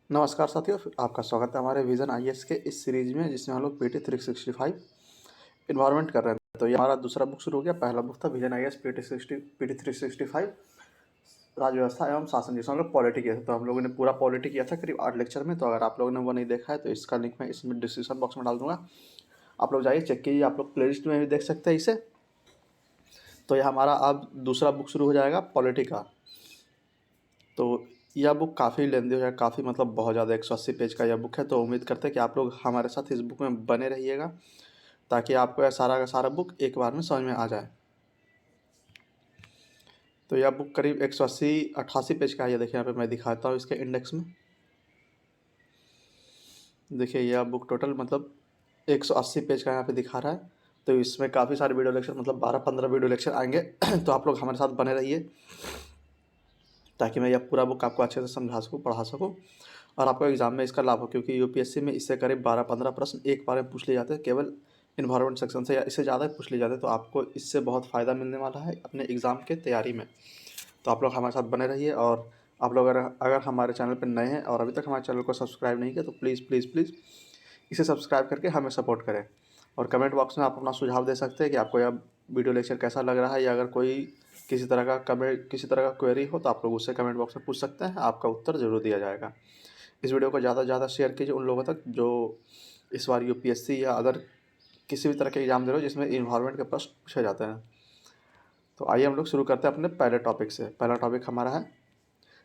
नमस्कार साथियों, आपका स्वागत है हमारे विजन आईएएस के इस सीरीज में, जिसमें हम लोग पीटी 365 इन्वायरमेंट कर रहे हैं। तो ये हमारा दूसरा बुक शुरू हो गया। पहला बुक था विजन आईएएस पीटी 365 राज्य व्यवस्था एवं शासन, जिसमें हम लोग पॉलिटी किया था। तो हम लोगों ने पूरा पॉलिटी किया था करीब 8 लेक्चर में। तो अगर आप लोगों ने वो नहीं देखा है तो इसका लिंक मैं इसमें डिस्क्रिप्शन बॉक्स में डाल दूंगा, आप लोग जाइए चेक कीजिए। आप लोग प्ले लिस्ट में भी देख सकते हैं इसे। तो यह हमारा अब दूसरा बुक शुरू हो जाएगा पॉलिटी का। तो यह बुक काफ़ी लेंदी हो जाएगा, काफ़ी मतलब बहुत ज़्यादा 180 पेज का यह बुक है। तो उम्मीद करते हैं कि आप लोग हमारे साथ इस बुक में बने रहिएगा, ताकि आपको यह सारा का सारा बुक एक बार में समझ में आ जाए। तो यह बुक करीब 180-88 पेज का है। ये देखिए, यहाँ पे मैं दिखाता हूँ इसके इंडेक्स में। देखिए, यह बुक टोटल मतलब 180 पेज का यहाँ पे दिखा रहा है। तो इसमें काफ़ी सारे वीडियो लेक्चर, मतलब 12-15 वीडियो लेक्चर आएंगे। तो आप लोग हमारे साथ बने रहिए, ताकि मैं यह पूरा बुक आपको अच्छे से समझा सकूँ, पढ़ा सकूँ, और आपको एग्जाम में इसका लाभ हो। क्योंकि यूपीएससी में इससे करीब 12-15 प्रश्न एक बार में पूछ लिए जाते हैं, केवल इन्वायरमेंट सेक्शन से, या इससे ज़्यादा पूछ लिए जाते हैं। तो आपको इससे बहुत फ़ायदा मिलने वाला है अपने एग्ज़ाम के तैयारी में। तो आप लोग हमारे साथ बने रहिए। और आप लोग अगर हमारे चैनल पर नए हैं और अभी तक हमारे चैनल को सब्सक्राइब नहीं किया, तो प्लीज़ प्लीज़ प्लीज़ इसे सब्सक्राइब करके हमें सपोर्ट करें। और कमेंट बॉक्स में आप अपना सुझाव दे सकते हैं कि आपको यह वीडियो लेक्चर कैसा लग रहा है, या अगर कोई किसी तरह का क्वेरी हो तो आप लोग उससे कमेंट बॉक्स में पूछ सकते हैं। आपका उत्तर ज़रूर दिया जाएगा। इस वीडियो को ज़्यादा से ज़्यादा शेयर कीजिए उन लोगों तक जो इस बार यूपीएससी या अदर किसी भी तरह के एग्जाम दे रहे हो जिसमें इन्वायरमेंट के प्रश्न पूछे जाते हैं। तो आइए हम लोग शुरू करते हैं अपने पहले टॉपिक से। पहला टॉपिक हमारा है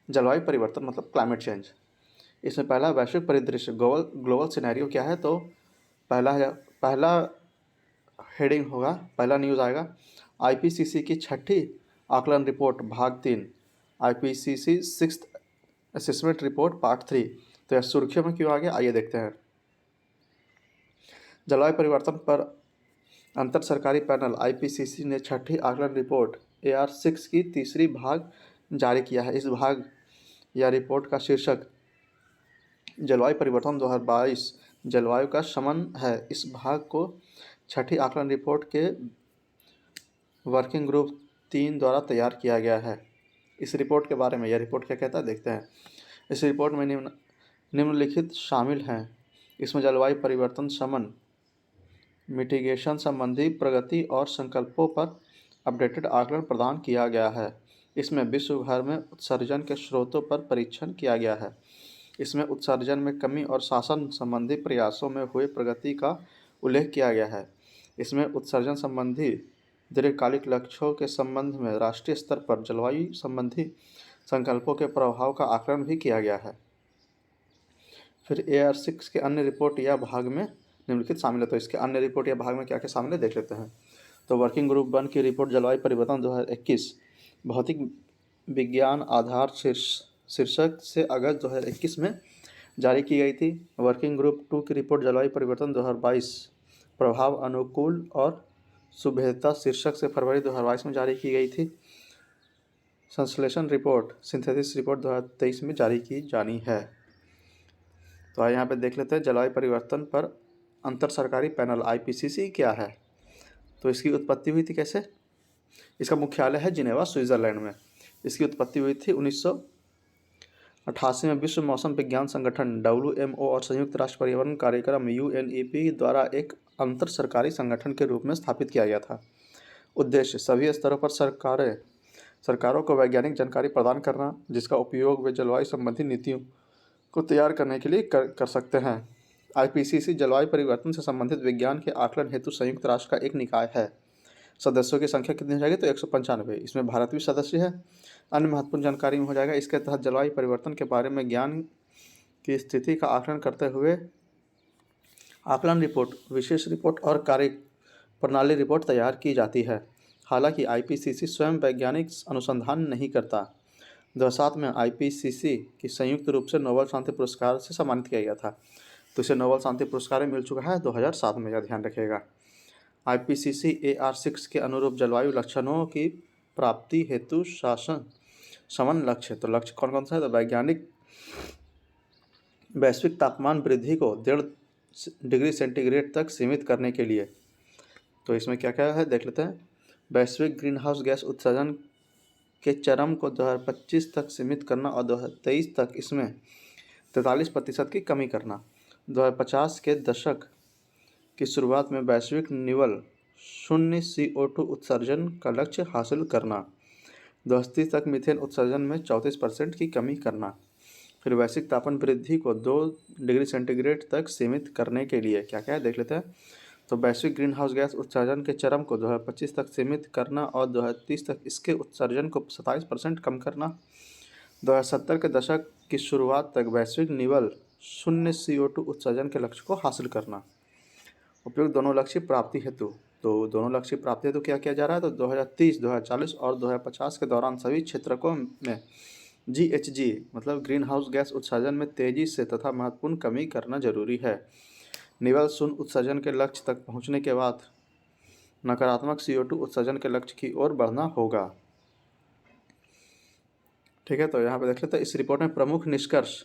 जलवायु परिवर्तन, मतलब क्लाइमेट चेंज। इसमें पहला वैश्विक परिदृश्य, ग्लोबल सिनेरियो क्या है। तो पहला हेडिंग होगा, पहला न्यूज़ आएगा, आईपीसीसी की छठी आकलन रिपोर्ट भाग 3, IPCC sixth assessment report part 3। तो यह सुर्खियों में क्यों आ गया, आइए देखते हैं। जलवायु परिवर्तन पर अंतर सरकारी पैनल आईपीसीसी ने छठी आकलन रिपोर्ट AR6 की तीसरी भाग जारी किया है। इस भाग या रिपोर्ट का शीर्षक जलवायु परिवर्तन 2022 जलवायु का शमन है। इस भाग को छठी आकलन रिपोर्ट के वर्किंग ग्रुप 3 द्वारा तैयार किया गया है। इस रिपोर्ट के बारे में, यह रिपोर्ट क्या कहता है देखते हैं। इस रिपोर्ट में निम्नलिखित शामिल हैं। इसमें जलवायु परिवर्तन शमन मिटिगेशन संबंधी प्रगति और संकल्पों पर अपडेटेड आकलन प्रदान किया गया है। इसमें विश्व भर में उत्सर्जन के स्रोतों पर परीक्षण किया गया है। इसमें उत्सर्जन में कमी और शासन संबंधी प्रयासों में हुए प्रगति का उल्लेख किया गया है। इसमें उत्सर्जन संबंधी दीर्घकालिक लक्ष्यों के संबंध में राष्ट्रीय स्तर पर जलवायु संबंधी संकल्पों के प्रभाव का आकलन भी किया गया है। फिर AR6 के अन्य रिपोर्ट या भाग में निम्नलिखित शामिल है। तो इसके अन्य रिपोर्ट या भाग में क्या क्या शामिल है देख लेते हैं। तो वर्किंग ग्रुप 1 की रिपोर्ट जलवायु परिवर्तन 2021 भौतिक विज्ञान आधार शीर्षक से अगस्त 2021 में जारी की गई थी। वर्किंग ग्रुप 2 की रिपोर्ट जलवायु परिवर्तन 2022 प्रभाव अनुकूल और सुभेद्यता शीर्षक से फरवरी 2022 में जारी की गई थी। संश्लेषण रिपोर्ट सिंथेसिस रिपोर्ट 2023 में जारी की जानी है। तो आइए यहाँ पे देख लेते हैं जलवायु परिवर्तन पर अंतर सरकारी पैनल आईपीसीसी क्या है। तो इसकी उत्पत्ति हुई थी कैसे। इसका मुख्यालय है जिनेवा, स्विट्जरलैंड में। इसकी उत्पत्ति हुई थी 1988 में विश्व मौसम विज्ञान संगठन WMO और संयुक्त राष्ट्र पर्यावरण कार्यक्रम UNEP द्वारा एक अंतर सरकारी संगठन के रूप में स्थापित किया गया था। उद्देश्य सभी स्तरों पर सरकारों को वैज्ञानिक जानकारी प्रदान करना, जिसका उपयोग वे जलवायु संबंधी नीतियों को तैयार करने के लिए कर सकते हैं। आईपीसीसी जलवायु परिवर्तन से संबंधित विज्ञान के आकलन हेतु संयुक्त राष्ट्र का एक निकाय है। सदस्यों की संख्या कितनी हो जाएगी, तो 195। इसमें भारत भी सदस्य है। अन्य महत्वपूर्ण जानकारी में हो जाएगा, इसके तहत जलवायु परिवर्तन के बारे में ज्ञान की स्थिति का आकलन करते हुए आकलन रिपोर्ट, विशेष रिपोर्ट और कार्य प्रणाली रिपोर्ट तैयार की जाती है। हालांकि आईपीसीसी स्वयं वैज्ञानिक अनुसंधान नहीं करता। 2007 में आईपीसीसी की संयुक्त रूप से नोबेल शांति पुरस्कार से सम्मानित किया गया था। तो इसे नोबेल शांति पुरस्कार मिल चुका है 2007 में, यह ध्यान रखिएगा। आईपीसीसी AR6 के अनुरूप जलवायु लक्षणों की प्राप्ति हेतु शासन समन लक्ष्य। तो लक्ष्य कौन कौन सा है, तो वैश्विक तापमान वृद्धि को 1.5 डिग्री सेंटीग्रेड तक सीमित करने के लिए। तो इसमें क्या क्या है देख लेते हैं। वैश्विक ग्रीन हाउस गैस उत्सर्जन के चरम को 2025 तक सीमित करना और 2023 तक इसमें 43% की कमी करना। 2050 के दशक की शुरुआत में वैश्विक निवल शून्य CO2 उत्सर्जन का लक्ष्य हासिल करना। 2030 तक मीथेन उत्सर्जन में 34% की कमी करना। फिर वैश्विक तापमान वृद्धि को 2 डिग्री सेंटीग्रेड तक सीमित करने के लिए क्या क्या है देख लेते हैं। तो वैश्विक ग्रीन हाउस गैस उत्सर्जन के चरम को 2025 तक सीमित करना और 2030 तक इसके उत्सर्जन को 27% कम करना। 2070 के दशक की शुरुआत तक वैश्विक निवल शून्य CO2 उत्सर्जन के लक्ष्य को हासिल करना। उपयुक्त दोनों लक्ष्य प्राप्ति हेतु क्या किया जा रहा है। तो 2030, 2040 और 2050 के दौरान सभी क्षेत्रकों में GHG मतलब ग्रीन हाउस गैस उत्सर्जन में तेजी से तथा महत्वपूर्ण कमी करना जरूरी है। निवल शून्य उत्सर्जन के लक्ष्य तक पहुंचने के बाद नकारात्मक CO2 उत्सर्जन के लक्ष्य की ओर बढ़ना होगा। ठीक है, तो यहाँ पे देख लेते हैं इस रिपोर्ट में प्रमुख निष्कर्ष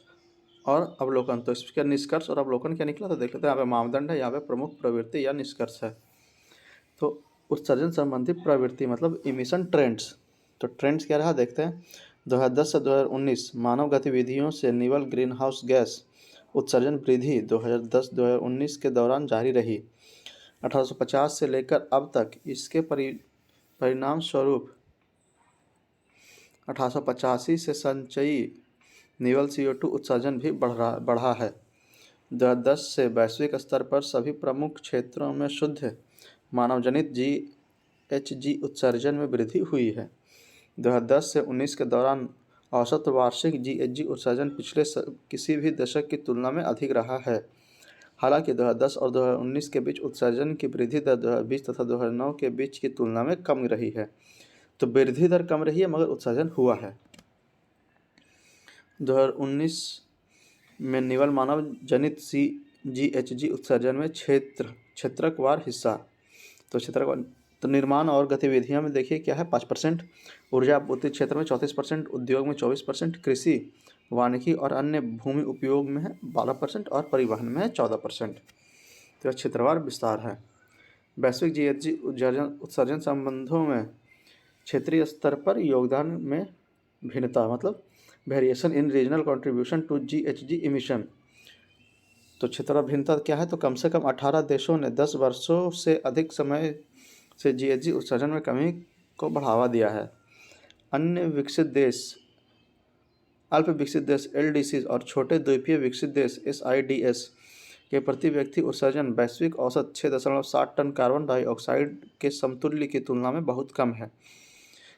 और अवलोकन। तो इसका निष्कर्ष और अवलोकन क्या निकला तो देख लेते हैं। यहाँ पे मापदंड है, यहाँ पे प्रमुख प्रवृत्ति या निष्कर्ष है। तो उत्सर्जन संबंधी प्रवृत्ति मतलब इमिशन ट्रेंड्स। तो ट्रेंड्स क्या रहा देखते हैं। 2010 से 2019 मानव गतिविधियों से निवल ग्रीन हाउस गैस उत्सर्जन वृद्धि 2010-2019 के दौरान जारी रही। 1850 से लेकर अब तक इसके परिणाम स्वरूप 1885 से संचयी निवल CO2 उत्सर्जन भी बढ़ा है। 2010 से वैश्विक स्तर पर सभी प्रमुख क्षेत्रों में शुद्ध मानवजनित GHG उत्सर्जन में वृद्धि हुई है। 2010 से 19 के दौरान औसत वार्षिक GHG उत्सर्जन पिछले किसी भी दशक की तुलना में अधिक रहा है। हालांकि 2010 और 2019 के बीच उत्सर्जन की वृद्धि दर 2020 तथा 2009 के बीच की तुलना में कम रही है। तो वृद्धि दर कम रही है मगर उत्सर्जन हुआ है। 2019 में निवल मानव जनित GHG उत्सर्जन में क्षेत्रकवार हिस्सा तो निर्माण और गतिविधियों में देखिए क्या है 5%, ऊर्जा आपूर्ति क्षेत्र में 34%, उद्योग में 24%, कृषि वानिकी और अन्य भूमि उपयोग में है 12% और परिवहन में है 14%। तो क्षेत्रवार विस्तार है। वैश्विक GHG उत्सर्जन संबंधों में क्षेत्रीय स्तर पर योगदान में भिन्नता मतलब variation in regional contribution to GHG emission. तो क्षेत्रवार भिन्नता क्या है तो कम से कम 18 देशों ने 10 वर्षों से अधिक समय से GHG उत्सर्जन में कमी को बढ़ावा दिया है। अन्य विकसित देश, अल्प विकसित देश LDCs और छोटे द्वीपीय विकसित देश SIDS के प्रति व्यक्ति उत्सर्जन वैश्विक औसत 6.7 टन कार्बन डाइऑक्साइड के समतुल्य की तुलना में बहुत कम है।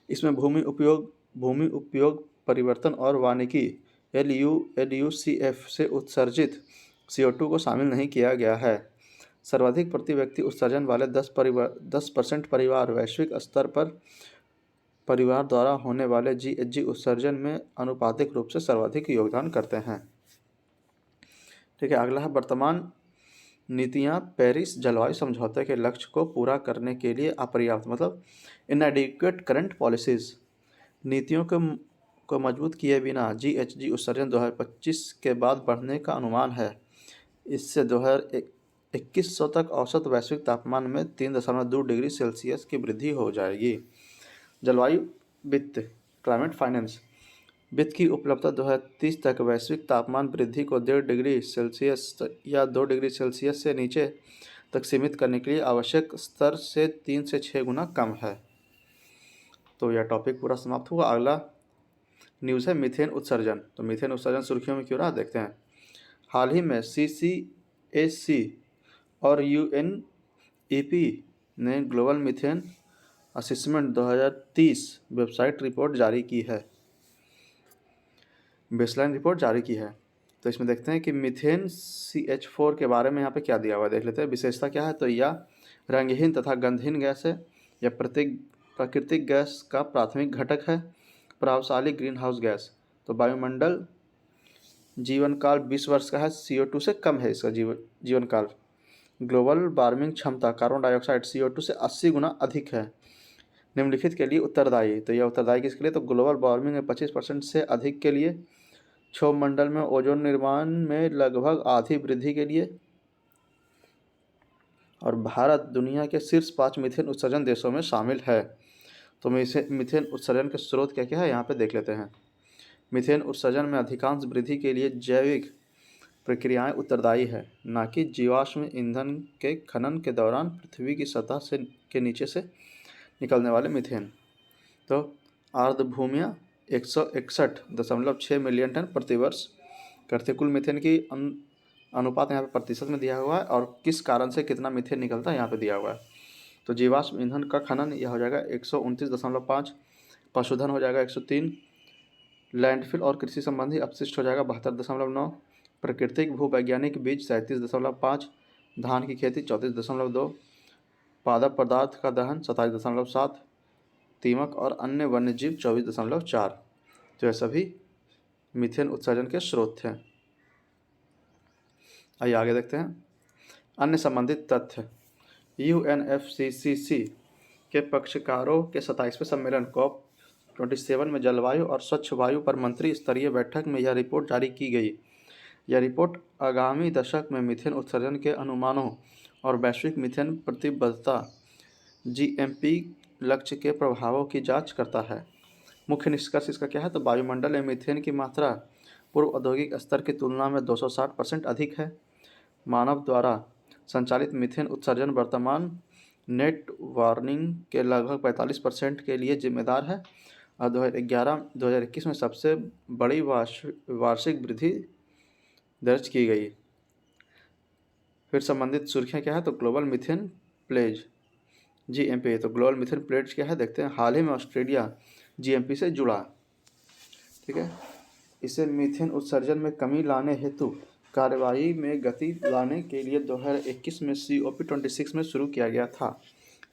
इसमें भूमि उपयोग परिवर्तन और वानिकी LUCF से उत्सर्जित CO2 को शामिल नहीं किया गया है। सर्वाधिक प्रति व्यक्ति उत्सर्जन वाले 10% परिवार वैश्विक स्तर पर परिवार द्वारा होने वाले GHG उत्सर्जन में आनुपातिक रूप से सर्वाधिक योगदान करते हैं। ठीक है, अगला है वर्तमान नीतियां पेरिस जलवायु समझौते के लक्ष्य को पूरा करने के लिए अपर्याप्त मतलब इनएडिक्वेट करंट पॉलिसीज। नीतियों को मजबूत किए बिना GHG उत्सर्जन 2025 के बाद बढ़ने का अनुमान है। इससे 2100 तक औसत वैश्विक तापमान में 3.2 डिग्री सेल्सियस की वृद्धि हो जाएगी। जलवायु वित्त क्लाइमेट फाइनेंस वित्त की उपलब्धता 2030 तक वैश्विक तापमान वृद्धि को 1.5 डिग्री सेल्सियस या 2 डिग्री सेल्सियस से नीचे तक सीमित करने के लिए आवश्यक स्तर से 3 से 6 गुना कम है। तो यह टॉपिक पूरा समाप्त हुआ। अगला न्यूज़ है मीथेन उत्सर्जन। तो मीथेन उत्सर्जन सुर्खियों में क्यों रहा देखते हैं। हाल ही में CCAC और UNEP ने global methane assessment 2030 website report जारी की है, बेसलाइन रिपोर्ट जारी की है। तो इसमें देखते हैं कि मीथेन CH4 के बारे में यहाँ पे क्या दिया हुआ है देख लेते हैं। विशेषता क्या है तो यह रंगहीन तथा गंधहीन गैस है। यह प्राकृतिक गैस का प्राथमिक घटक है। प्रभावशाली ग्रीन हाउस गैस। तो वायुमंडल जीवन काल 20 वर्ष का है। CO2 से कम है इसका जीवन काल। ग्लोबल वार्मिंग क्षमता कार्बन डाइऑक्साइड CO2 से 80 गुना अधिक है। निम्नलिखित के लिए उत्तरदायी। तो यह उत्तरदायी किसके लिए तो ग्लोबल वार्मिंग में 25% से अधिक के लिए, क्षोभ मंडल में ओजोन निर्माण में लगभग आधी वृद्धि के लिए, और भारत दुनिया के शीर्ष 5 मीथेन उत्सर्जन देशों में शामिल है। तो मीथेन उत्सर्जन के स्रोत क्या क्या है यहाँ पे देख लेते हैं। मीथेन उत्सर्जन में अधिकांश वृद्धि के लिए जैविक प्रक्रियाएं उत्तरदायी है, ना कि जीवाश्म ईंधन के खनन के दौरान पृथ्वी की सतह से के नीचे से निकलने वाले मीथेन। तो आर्द्रभूमियाँ 161.6 मिलियन टन प्रति वर्ष करते। कुल मीथेन की अनुपात यहाँ पे प्रतिशत में दिया हुआ है और किस कारण से कितना मीथेन निकलता है यहाँ पे दिया हुआ है। तो जीवाश्म ईंधन का खनन यह हो जाएगा 129.5, पशुधन हो जाएगा 103, लैंडफिल और कृषि संबंधी अपशिष्ट हो जाएगा 72.9, प्राकृतिक भूवैज्ञानिक बीज 37.5, धान की खेती 34.2, पादप पदार्थ का दहन 27.7, दीमक और अन्य वन्यजीव 24.4। तो ये सभी मीथेन उत्सर्जन के स्रोत थे। आइए आगे देखते हैं अन्य संबंधित तथ्य। UNFCCC के पक्षकारों के 27वें सम्मेलन COP27 में जलवायु और स्वच्छ वायु पर मंत्री स्तरीय बैठक में यह रिपोर्ट जारी की गई। यह रिपोर्ट आगामी दशक में मीथेन उत्सर्जन के अनुमानों और वैश्विक मीथेन प्रतिबद्धता GMP लक्ष्य के प्रभावों की जांच करता है। मुख्य निष्कर्ष इसका क्या है? तो वायुमंडल में मीथेन की मात्रा पूर्व औद्योगिक स्तर की तुलना में 260% अधिक है। मानव द्वारा संचालित मीथेन उत्सर्जन वर्तमान नेट वार्मिंग के लगभग 45% के लिए जिम्मेदार है और 2011-2021 में सबसे बड़ी वार्षिक वृद्धि दर्ज की गई। फिर संबंधित सुर्खियाँ क्या है? तो ग्लोबल मीथेन प्लेज GMP। तो ग्लोबल मीथेन प्लेज क्या है देखते हैं। हाल ही में ऑस्ट्रेलिया GMP से जुड़ा, ठीक है। इसे मीथेन उत्सर्जन में कमी लाने हेतु कार्रवाई में गति लाने के लिए 2021 में COP26 में शुरू किया गया था।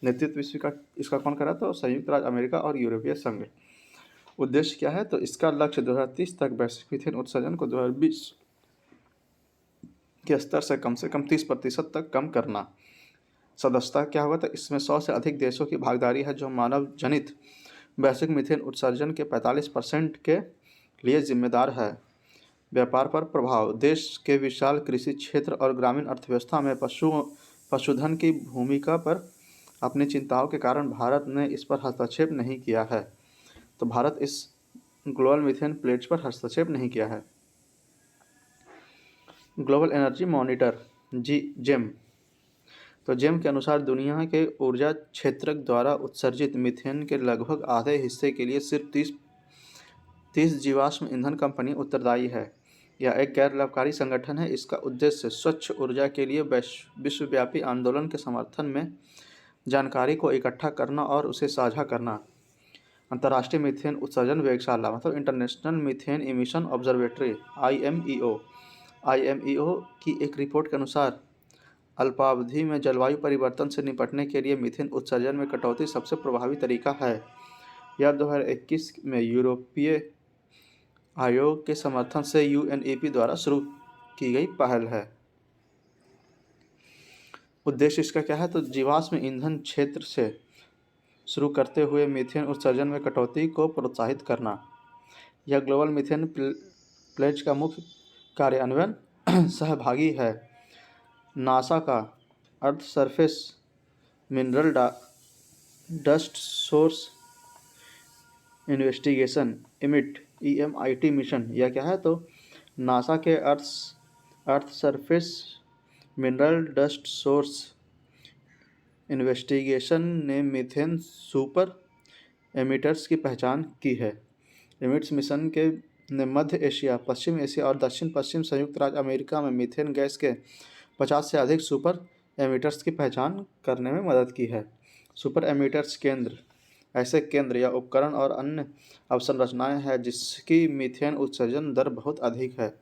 नेतृत्व इसका कौन करा? तो संयुक्त राज्य अमेरिका और यूरोपीय संघ। उद्देश्य क्या है? तो इसका लक्ष्य 2030 तक वैश्विक मीथेन उत्सर्जन को 2020 के स्तर से कम 30% तक कम करना। सदस्यता क्या होगा? तो इसमें 100 से अधिक देशों की भागीदारी है जो मानव जनित वैश्विक मीथेन उत्सर्जन के 45% के लिए जिम्मेदार है। व्यापार पर प्रभाव। देश के विशाल कृषि क्षेत्र और ग्रामीण अर्थव्यवस्था में पशुधन की भूमिका पर अपनी चिंताओं के कारण भारत ने इस पर हस्तक्षेप नहीं किया है। तो भारत इस ग्लोबल मीथेन प्लेज पर हस्तक्षेप नहीं किया है। Global energy monitor GEM. तो जेम के अनुसार दुनिया के ऊर्जा क्षेत्रक द्वारा उत्सर्जित मीथेन के लगभग आधे हिस्से के लिए सिर्फ 30 जीवाश्म ईंधन कंपनी उत्तरदायी है। यह एक गैर लाभकारी संगठन है। इसका उद्देश्य स्वच्छ ऊर्जा के लिए विश्वव्यापी आंदोलन के समर्थन में जानकारी को इकट्ठा करना और उसे साझा करना। अंतर्राष्ट्रीय मीथेन उत्सर्जन वेधशाला मतलब international methane emission observatory IMEO की एक रिपोर्ट के अनुसार अल्पावधि में जलवायु परिवर्तन से निपटने के लिए मीथेन उत्सर्जन में कटौती सबसे प्रभावी तरीका है। यह 2021 में यूरोपीय आयोग के समर्थन से UNEP द्वारा शुरू की गई पहल है। उद्देश्य इसका क्या है? तो जीवाश्म ईंधन क्षेत्र से शुरू करते हुए मीथेन उत्सर्जन में कटौती को प्रोत्साहित करना। यह ग्लोबल मीथेन प्लेज का मुख्य कार्यान्वयन सहभागी है। नासा का earth surface mineral dust source investigation EMIT mission. यह क्या है? तो नासा के earth surface mineral dust source investigation ने मीथेन सुपर एमिटर्स की पहचान की है। एमिट्स मिशन ने मध्य एशिया, पश्चिम एशिया और दक्षिण पश्चिम संयुक्त राज्य अमेरिका में मीथेन गैस के 50 से अधिक सुपर एमिटर्स की पहचान करने में मदद की है। सुपर एमिटर्स ऐसे केंद्र या उपकरण और अन्य अवसंरचनाएं हैं जिसकी मीथेन उत्सर्जन दर बहुत अधिक है।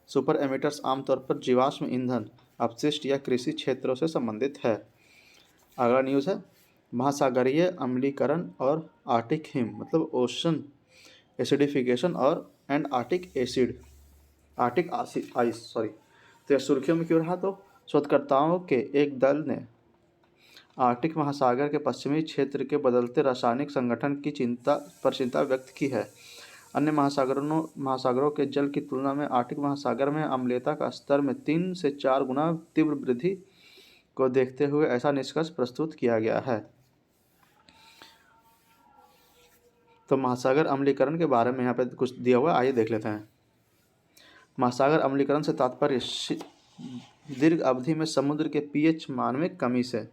सुपर एमिटर्स आमतौर पर जीवाश्म ईंधन अपशिष्ट या कृषि क्षेत्रों से संबंधित है। अगला न्यूज़ है महासागरीय अम्लीकरण और आर्टिक हिम मतलब ओशन एसिडिफिकेशन और आर्टिक आइस। तो यह सुर्खियों में क्यों रहा? तो शोधकर्ताओं के एक दल ने आर्कटिक महासागर के पश्चिमी क्षेत्र के बदलते रासायनिक संगठन की चिंता व्यक्त की है। अन्य महासागरों के जल की तुलना में आर्कटिक महासागर में अम्लीयता का स्तर में 3 से 4 गुना तीव्र वृद्धि को देखते हुए ऐसा निष्कर्ष प्रस्तुत किया गया है। तो महासागर अम्लीकरण के बारे में यहाँ पे कुछ दिया हुआ है, आइए देख लेते हैं। महासागर अम्लीकरण से तात्पर्य दीर्घ अवधि में समुद्र के पीएच मान में कमी से।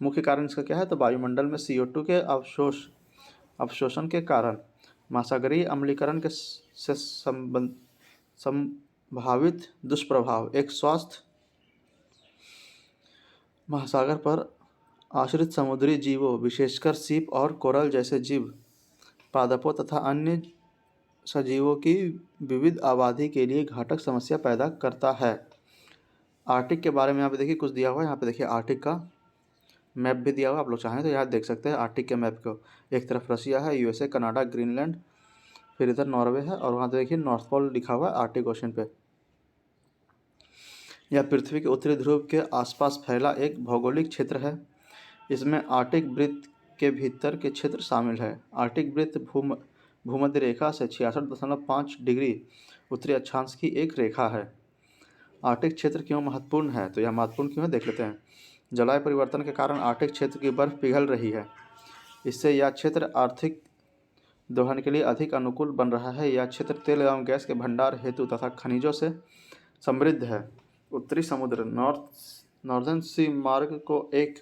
मुख्य कारण इसका क्या है, तो वायुमंडल में CO2 के अवशोषण के कारण। महासागरीय अम्लीकरण के से संभावित दुष्प्रभाव। एक स्वास्थ्य महासागर पर आश्रित समुद्री जीवों विशेषकर सीप और कोरल जैसे जीव पादपों तथा अन्य सजीवों की विविध आबादी के लिए घातक समस्या पैदा करता है। आर्कटिक के बारे में यहाँ पे देखिए कुछ दिया हुआ है। यहाँ पे देखिए आर्कटिक का मैप भी दिया हुआ है, आप लोग चाहें तो यहाँ देख सकते हैं आर्कटिक के मैप को। एक तरफ रसिया है, USA, कनाडा, ग्रीनलैंड, फिर इधर नॉर्वे है और वहाँ देखिए नॉर्थ पोल लिखा हुआ है आर्कटिक ओशन पे। यह पृथ्वी के उत्तरी ध्रुव के आसपास फैला एक भौगोलिक क्षेत्र है। इसमें आर्कटिक वृत्त के भीतर के क्षेत्र शामिल है। आर्कटिक वृत्त भूमध्य रेखा से 66.5 डिग्री उत्तरी अक्षांश की एक रेखा है। आर्कटिक क्षेत्र क्यों महत्वपूर्ण है, तो यह महत्वपूर्ण क्यों है देख लेते हैं। जलवायु परिवर्तन के कारण आर्कटिक क्षेत्र की बर्फ पिघल रही है। इससे यह क्षेत्र आर्थिक दोहन के लिए अधिक अनुकूल बन रहा है। यह क्षेत्र तेल एवं गैस के भंडार हेतु तथा खनिजों से समृद्ध है। उत्तरी समुद्र नॉर्दर्न सी मार्ग को एक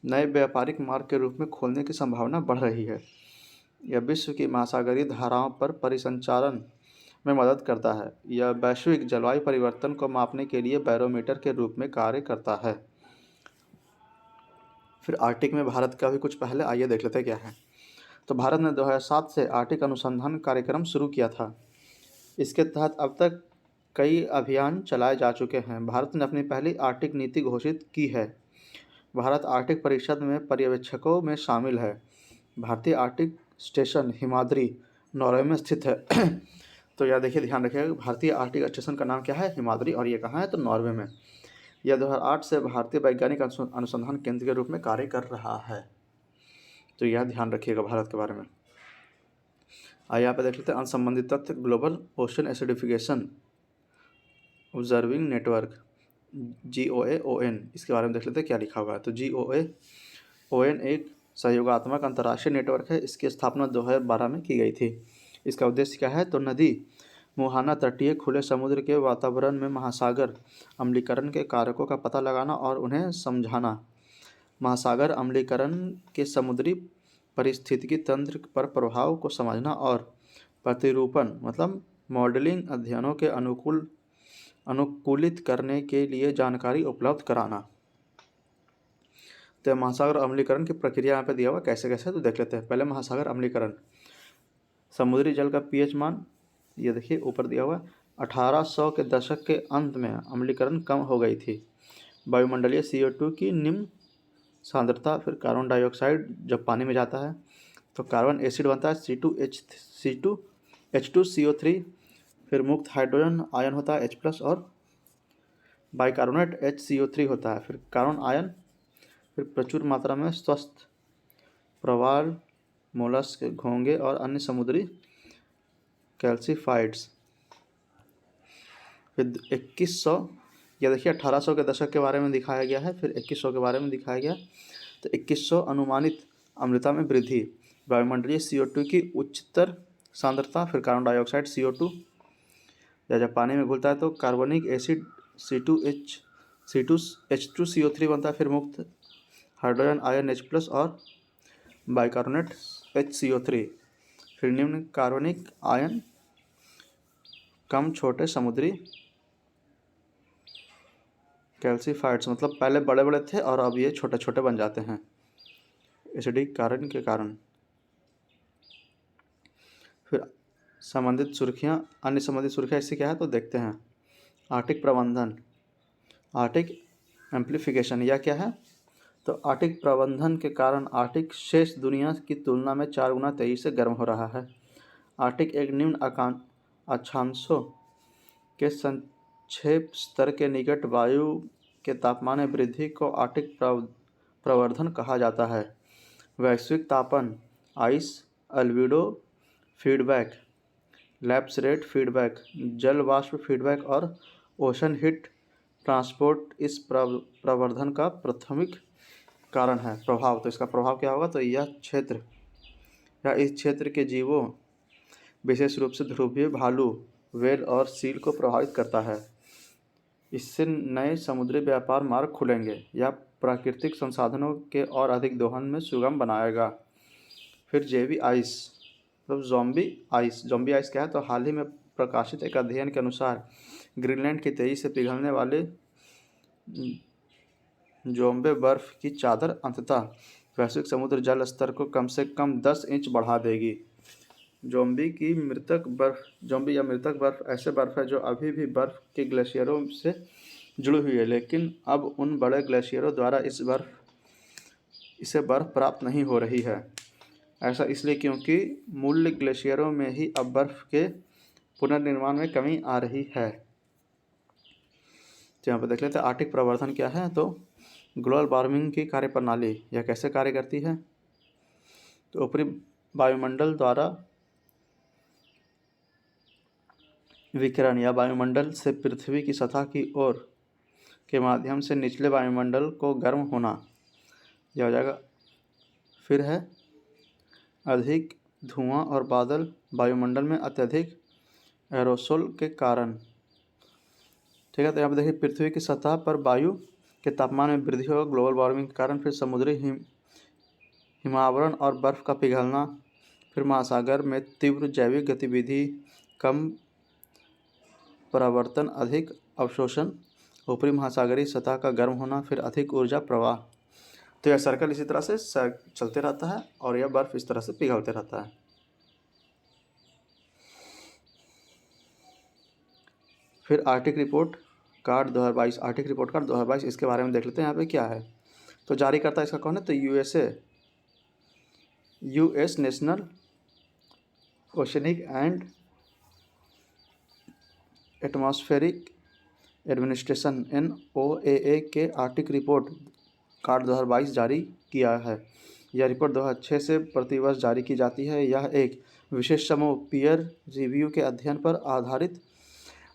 नए व्यापारिक मार्ग के रूप में खोलने की संभावना बढ़ रही है। यह विश्व की महासागरीय धाराओं पर परिसंचारण में मदद करता है। यह वैश्विक जलवायु परिवर्तन को मापने के लिए बैरोमीटर के रूप में कार्य करता है। फिर आर्कटिक में भारत का भी कुछ पहले आइए देख लेते हैं क्या है। तो भारत ने 2007 से आर्कटिक अनुसंधान कार्यक्रम शुरू किया था। इसके तहत अब तक कई अभियान चलाए जा चुके हैं। भारत ने अपनी पहली आर्कटिक नीति घोषित की है। भारत आर्कटिक परिषद में पर्यवेक्षकों में शामिल है। भारतीय आर्कटिक स्टेशन हिमाद्री नॉर्वे में स्थित है। तो यह देखिए ध्यान रखिएगा, भारतीय आर्कटिक स्टेशन का नाम क्या है, हिमाद्री, और ये कहाँ है, तो नॉर्वे में। यह 2008 से भारतीय वैज्ञानिक अनुसंधान केंद्र के रूप में कार्य कर रहा है। तो यह ध्यान रखिएगा भारत के बारे में। आइए यहाँ पे देख लेते हैं अनसंबंधित तथ्य। Global ocean acidification observing network GOAON, इसके बारे में देख लेते हैं क्या लिखा हुआ है। तो GOAON एक सहयोगात्मक अंतर्राष्ट्रीय नेटवर्क है। इसकी स्थापना 2012 में की गई थी। इसका उद्देश्य क्या है, तो नदी मुहाना तटीय खुले समुद्र के वातावरण में महासागर अम्लीकरण के कारकों का पता लगाना और उन्हें समझाना। महासागर अम्लीकरण के समुद्री पारिस्थितिकी तंत्र पर प्रभाव को समझना और प्रतिरूपण मतलब मॉडलिंग अध्ययनों के अनुकूलित करने के लिए जानकारी उपलब्ध कराना। तो महासागर अम्लीकरण की प्रक्रिया यहाँ पे दिया हुआ कैसे कैसे, तो देख लेते हैं। पहले महासागर अम्लीकरण, समुद्री जल का पीएच मान, ये देखिए ऊपर दिया हुआ। 1800 के दशक के अंत में अम्लीकरण कम हो गई थी। वायुमंडलीय CO2 की निम्न सांद्रता, फिर कार्बन डाइऑक्साइड जब पानी में जाता है तो कार्बन एसिड बनता है H2CO3, फिर मुक्त हाइड्रोजन आयन होता है H+, और बाइकार्बोनेट HCO3 होता है, फिर कार्बन आयन, फिर प्रचुर मात्रा में स्वस्थ प्रवाल, मोलस्क, घोंगे और अन्य समुद्री कैल्सीफाइड्स। फिर 2100, यह देखिए 1800 के दशक के बारे में दिखाया गया है, फिर 2100 के बारे में दिखाया गया। तो 2100 अनुमानित अम्लता में वृद्धि, वायुमंडलीय CO2 की उच्चतर सांद्रता, फिर कार्बन डाइऑक्साइड CO2 जब पानी में घुलता है तो कार्बनिक एसिड H2CO3 बनता है, फिर मुक्त हाइड्रोजन आयन H+ और बाइकार्बोनेट HCO3, फिर निम्न कार्बनिक आयन कम छोटे समुद्री कैल्सीफाइड्स, मतलब पहले बड़े बड़े थे और अब ये छोटे छोटे बन जाते हैं एसिडिक कारण के कारण। फिर संबंधित सुर्खियाँ, अन्य संबंधित सुर्खियाँ इससे क्या है, तो देखते हैं। आर्कटिक प्रबंधन, आर्कटिक एम्प्लीफिकेशन, यह क्या है, तो आर्कटिक प्रबंधन के कारण आर्कटिक शेष दुनिया की तुलना में 4 गुना तेजी से गर्म हो रहा है। आर्कटिक एक निम्न अक्षांशों के संक्षेप स्तर के निकट वायु के तापमान में वृद्धि को आर्कटिक प्रवर्धन कहा जाता है। वैश्विक तापन, ice albedo feedback, lapse rate feedback, जल वाष्प फीडबैक और ओशन हीट ट्रांसपोर्ट इस प्रवर्धन का प्राथमिक कारण है। प्रभाव, तो इसका प्रभाव क्या होगा, तो यह क्षेत्र या इस क्षेत्र के जीवों विशेष रूप से ध्रुवीय भालू व्हेल और सील को प्रभावित करता है। इससे नए समुद्री व्यापार मार्ग खुलेंगे। यह प्राकृतिक संसाधनों के और अधिक दोहन में सुगम बनाएगा। फिर जेवी आइस मतलब ज़ॉम्बी आइस क्या है? तो हाल ही में प्रकाशित एक अध्ययन के अनुसार ग्रीनलैंड की तेजी से पिघलने वाले ज़ॉम्बी बर्फ की चादर अंततः वैश्विक समुद्र जल स्तर को कम से कम 10 इंच बढ़ा देगी। ज़ॉम्बी या मृतक बर्फ ऐसे बर्फ है जो अभी भी बर्फ के ग्लेशियरों से जुड़ी हुई है, लेकिन अब उन बड़े ग्लेशियरों द्वारा इसे बर्फ प्राप्त नहीं हो रही है। ऐसा इसलिए क्योंकि मूल ग्लेशियरों में ही अब बर्फ के पुनर्निर्माण में कमी आ रही है। तो यहाँ पर देख लेते हैं आर्कटिक प्रवर्धन क्या है। तो ग्लोबल वार्मिंग की कार्यप्रणाली यह कैसे कार्य करती है? तो ऊपरी वायुमंडल द्वारा विकिरण या वायुमंडल से पृथ्वी की सतह की ओर के माध्यम से निचले वायुमंडल को गर्म होना, यह हो जाएगा। फिर है अधिक धुआं और बादल वायुमंडल में अत्यधिक एरोसोल के कारण। ठीक है, तो यहाँ पर देखिए पृथ्वी की सतह पर वायु के तापमान में वृद्धि होगा ग्लोबल वार्मिंग के कारण। फिर समुद्री हिमावरण और बर्फ़ का पिघलना। फिर महासागर में तीव्र जैविक गतिविधि, कम परावर्तन, अधिक अवशोषण, ऊपरी महासागरीय सतह का गर्म होना, फिर अधिक ऊर्जा प्रवाह। तो यह सर्कल इसी तरह से चलते रहता है और यह बर्फ़ इस तरह से पिघलते रहता है। फिर आर्कटिक रिपोर्ट कार्ड 2022 इसके बारे में देख लेते हैं। यहाँ पे क्या है? तो जारी करता है इसका कौन है? तो US national oceanic and atmospheric administration NOAA के आर्कटिक रिपोर्ट कार्ड 2022 जारी किया है। यह रिपोर्ट 2006 से प्रतिवर्ष जारी की जाती है। यह एक विशेष समूह पीयर रिव्यू के अध्ययन पर आधारित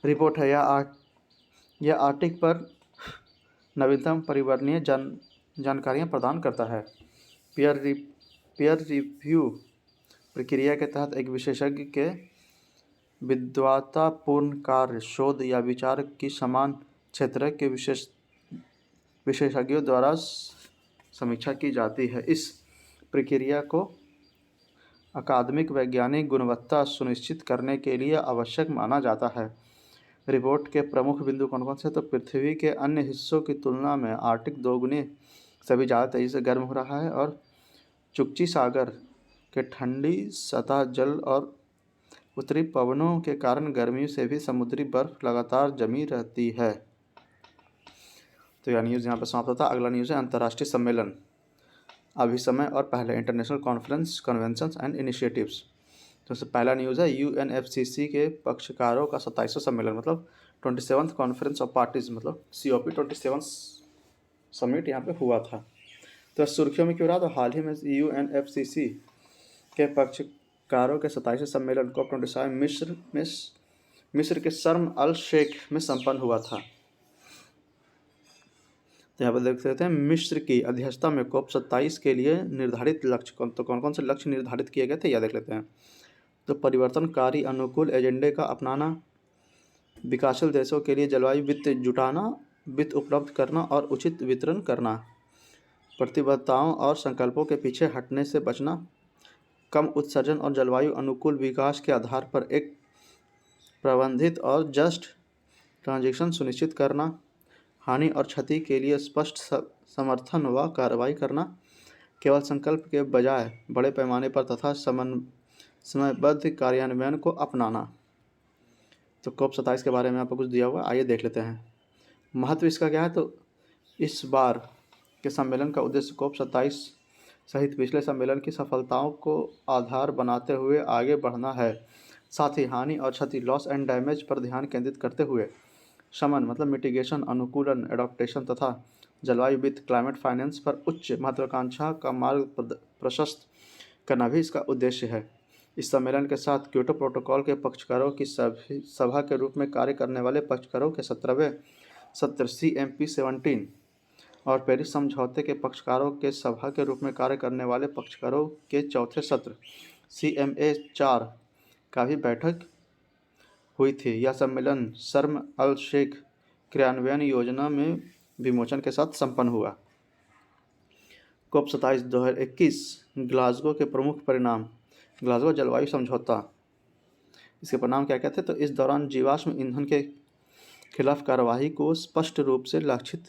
रिपोर्ट है। यह आर्कटिक पर नवीनतम पर्यावरणीय जानकारियाँ प्रदान करता है। पीयर रिव्यू प्रक्रिया के तहत एक विशेषज्ञ के विद्वतापूर्ण कार्य, शोध या विचार की समान क्षेत्र के विशेषज्ञों द्वारा समीक्षा की जाती है। इस प्रक्रिया को अकादमिक वैज्ञानिक गुणवत्ता सुनिश्चित करने के लिए आवश्यक माना जाता है। रिपोर्ट के प्रमुख बिंदु कौन कौन से? तो पृथ्वी के अन्य हिस्सों की तुलना में आर्कटिक दोगुने से भी ज़्यादा तेज़ी से गर्म हो रहा है और चुकची सागर के ठंडी सतह जल और उत्तरी पवनों के कारण गर्मियों से भी समुद्री बर्फ लगातार जमी रहती है। तो यह न्यूज़ यहाँ पर समाप्त होता है। अगला न्यूज़ है अंतर्राष्ट्रीय सम्मेलन अभिसमय और पहले international conference conventions and initiatives. तो सबसे पहला न्यूज़ है UNFCCC के पक्षकारों का 27वां सम्मेलन मतलब 27th कॉन्फ्रेंस ऑफ पार्टीज मतलब COP 27 समिट यहाँ पे हुआ था। तो सुर्खियों में क्यों रहा? तो हाल ही में UNFCCC के पक्षकारों के 27वें सम्मेलन COP27 मिस्र के शर्म अल शेख में संपन्न हुआ था। तो यहाँ पर देख सकते हैं मिस्र की अध्यक्षता में COP27 के लिए निर्धारित लक्ष्य तो कौन कौन से लक्ष्य निर्धारित किए गए थे यह देख लेते हैं। तो परिवर्तनकारी अनुकूल एजेंडे का अपनाना, विकासशील देशों के लिए जलवायु वित्त जुटाना, वित्त उपलब्ध करना और उचित वितरण करना, प्रतिबद्धताओं और संकल्पों के पीछे हटने से बचना, कम उत्सर्जन और जलवायु अनुकूल विकास के आधार पर एक प्रबंधित और जस्ट ट्रांजिशन सुनिश्चित करना, हानि और क्षति के लिए स्पष्ट समर्थन व कार्रवाई करना, केवल संकल्प के बजाय बड़े पैमाने पर तथा समयबद्ध कार्यान्वयन को अपनाना। तो COP27 के बारे में आपको कुछ दिया हुआ, आइए देख लेते हैं। महत्व इसका क्या है? तो इस बार के सम्मेलन का उद्देश्य COP27 सहित पिछले सम्मेलन की सफलताओं को आधार बनाते हुए आगे बढ़ना है। साथ ही हानि और क्षति लॉस एंड डैमेज पर ध्यान केंद्रित करते हुए शमन मतलब मिटिगेशन, अनुकूलन एडॉप्टेशन तथा जलवायु वित्त क्लाइमेट फाइनेंस पर उच्च महत्वाकांक्षा का मार्ग प्रशस्त करना भी इसका उद्देश्य है। इस सम्मेलन के साथ क्योटो प्रोटोकॉल के पक्षकारों की सभा के रूप में कार्य करने वाले पक्षकारों के 17वें सत्र CMP17 और पेरिस समझौते के पक्षकारों के सभा के रूप में कार्य करने वाले पक्षकारों के चौथे सत्र CMA4 का भी बैठक हुई थी। यह सम्मेलन शर्म अल शेख क्रियान्वयन योजना में विमोचन के साथ संपन्न हुआ। COP 27 2021 ग्लासगो के प्रमुख परिणाम। ग्लासगो जलवायु समझौता, इसके परिणाम क्या क्या थे? तो इस दौरान जीवाश्म ईंधन के खिलाफ कार्रवाई को स्पष्ट रूप से लक्षित